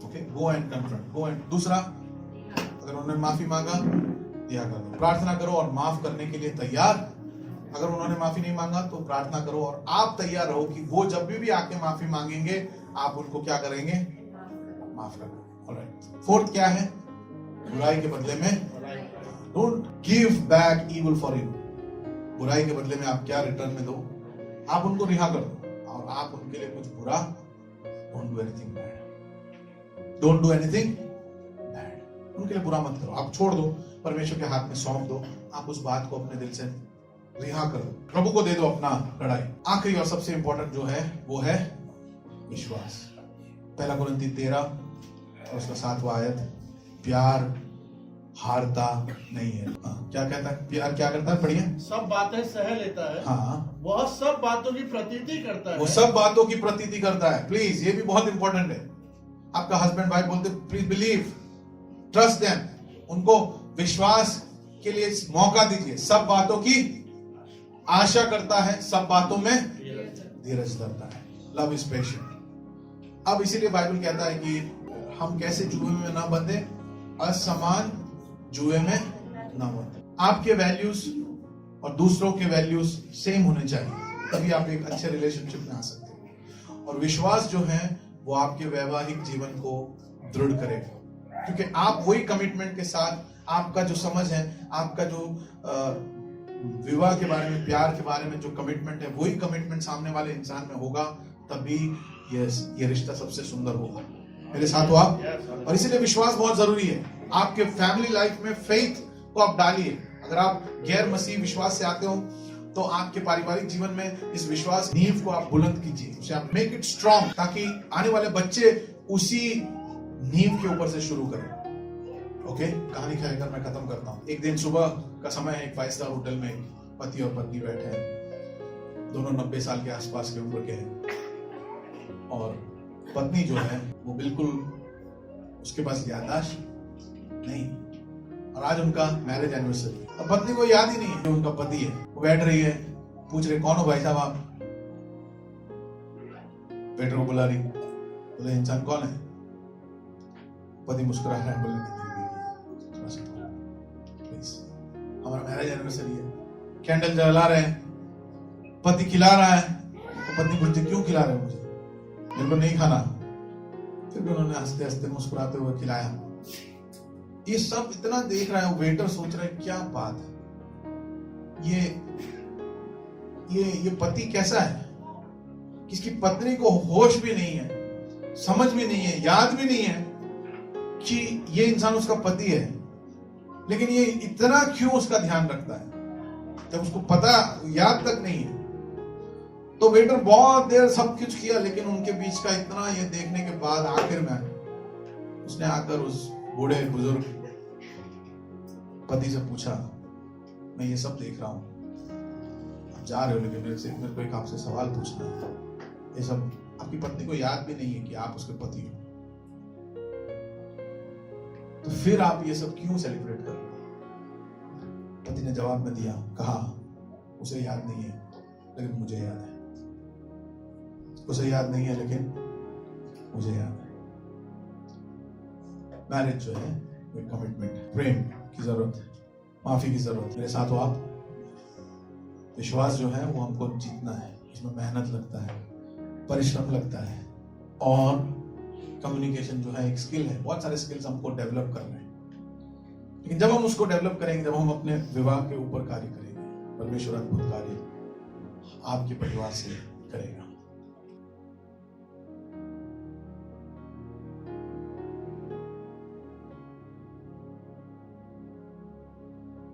okay, go and confront, go and. दूसरा, अगर उन्होंने माफी मांगा, दिया कर दो, प्रार्थना करो और माफ करने के लिए तैयार। अगर उन्होंने माफी नहीं मांगा तो प्रार्थना करो और आप तैयार रहो कि वो जब भी आके माफी मांगेंगे, आप उनको क्या करेंगे? माफ कर दो। ऑलराइट, फोर्थ क्या है? बुराई के बदले में don't give back evil for evil. बुराई के बदले में आप क्या रिटर्न में दो? आप उनको रिहा कर दो और आप उनके लिए कुछ बुरा, don't do anything bad, don't do anything bad. उनके लिए बुरा मत करो, आप छोड़ दो, परमेश्वर के हाथ में सौंप दो। आप उस बात को अपने दिल से रिहा कर दो, प्रभु को दे दो अपना लड़ाई। आखिरी और सबसे इंपॉर्टेंट जो है वो है विश्वास। पहला कुरिन्थी 13 और उसका 7वां आयत, प्यार हारता नहीं है। क्या कहता है? प्यार क्या करता है? पढ़िए। सब बातें सह लेता है। हाँ, वह सब बातों की प्रतीति करता है। वो सब बातों की प्रतीति करता है। प्लीज, ये भी बहुत इंपॉर्टेंट है। आपका हस्बैंड वाइफ बोलते, प्लीज बिलीव, ट्रस्ट देम, उनको विश्वास के लिए मौका दीजिए। सब बातों की आशा करता है, सब बातों में धीरज धरता है। Love is patient. अब इसीलिए बाइबल कहता है कि हम कैसे जुए में ना बंधे, असमान जुए में ना बंधे। आपके वैल्यूज और दूसरों के वैल्यूज सेम होने चाहिए, तभी आप एक अच्छे रिलेशनशिप में आ सकते हैं। और विश्वास जो है वो आपके वैवाहिक जीवन को दृढ़ करेगा, क्योंकि आप वही कमिटमेंट के साथ, आपका जो समझ है, आपका जो विवाह के बारे में, प्यार के बारे में जो कमिटमेंट है, वही कमिटमेंट सामने वाले इंसान में होगा, तभी ये रिश्ता सबसे सुंदर होगा। मेरे साथ हो आप? और इसीलिए विश्वास बहुत जरूरी है। आपके फैमिली लाइफ में फेथ को आप डालिए। अगर आप गैर मसीह विश्वास से आते हो तो आपके पारिवारिक जीवन में इस विश्वास नींव को आप बुलंद कीजिए, उसे आप मेक इट स्ट्रॉन्ग, ताकि आने वाले बच्चे उसी नींव के ऊपर से शुरू करें। ओके, कहानी कहकर मैं खत्म करता हूँ। एक दिन सुबह का समय है, एक 5 स्टार होटल में पति और पत्नी बैठे हैं, दोनों 90 साल के आसपास के उम्र के हैं, और पत्नी जो है वो बिल्कुल, उसके पास याददाश्त नहीं, और आज उनका मैरिज एनिवर्सरी, और पत्नी को याद ही नहीं है उनका पति है। वो बैठ रही है, पूछ रहे, कौन हो भाई साहब आप? वेटर को बुला रही, बोले इंसान कौन है? पति मुस्कुरा रहा है, बोले हमारा मैरिज एनिवर्सरी है, कैंडल जला रहे हैं, पति खिला रहा है, तो पत्नी पूछती, क्यों खिला रहे हो मुझे? मेरे को नहीं खाना। फिर भी उन्होंने हंसते हंसते मुस्कुराते हुए खिलाया। ये सब इतना देख रहा है, वेटर सोच रहा है क्या बात है, ये पति कैसा है, किसकी पत्नी को होश भी नहीं है, समझ भी नहीं है, याद भी नहीं है कि ये इंसान उसका पति है, लेकिन ये इतना क्यों उसका ध्यान रखता है जब उसको पता याद तक नहीं है। तो वेटर बहुत देर सब कुछ किया, लेकिन उनके बीच का इतना ये देखने के बाद आखिर में उसने आकर उस बूढ़े बुजुर्ग पति से पूछा, मैं ये सब देख रहा हूं, आप जा रहे हो, लेकिन मेरे को एक आपसे सवाल पूछना है, ये सब आपकी पत्नी को याद भी नहीं है कि आप उसके पति हो, तो फिर आप ये सब क्यों सेलिब्रेट कर रहे हो? पति ने जवाब में दिया, कहा उसे याद नहीं है लेकिन मुझे याद है, उसे याद नहीं है लेकिन मुझे याद है। मैरिज जो है कमिटमेंट, प्रेम की जरूरत है, माफी की जरूरत है। मेरे साथ हो आप? विश्वास जो है वो हमको जीतना है, इसमें मेहनत लगता है, परिश्रम लगता है, और कम्युनिकेशन जो है एक स्किल है। बहुत सारे स्किल्स हमको डेवलप करने हैं, लेकिन जब हम उसको डेवलप करेंगे, जब हम अपने विवाह के ऊपर कार्य करेंगे, परमेश्वर अद्भुत कार्य आपके परिवार से करेगा।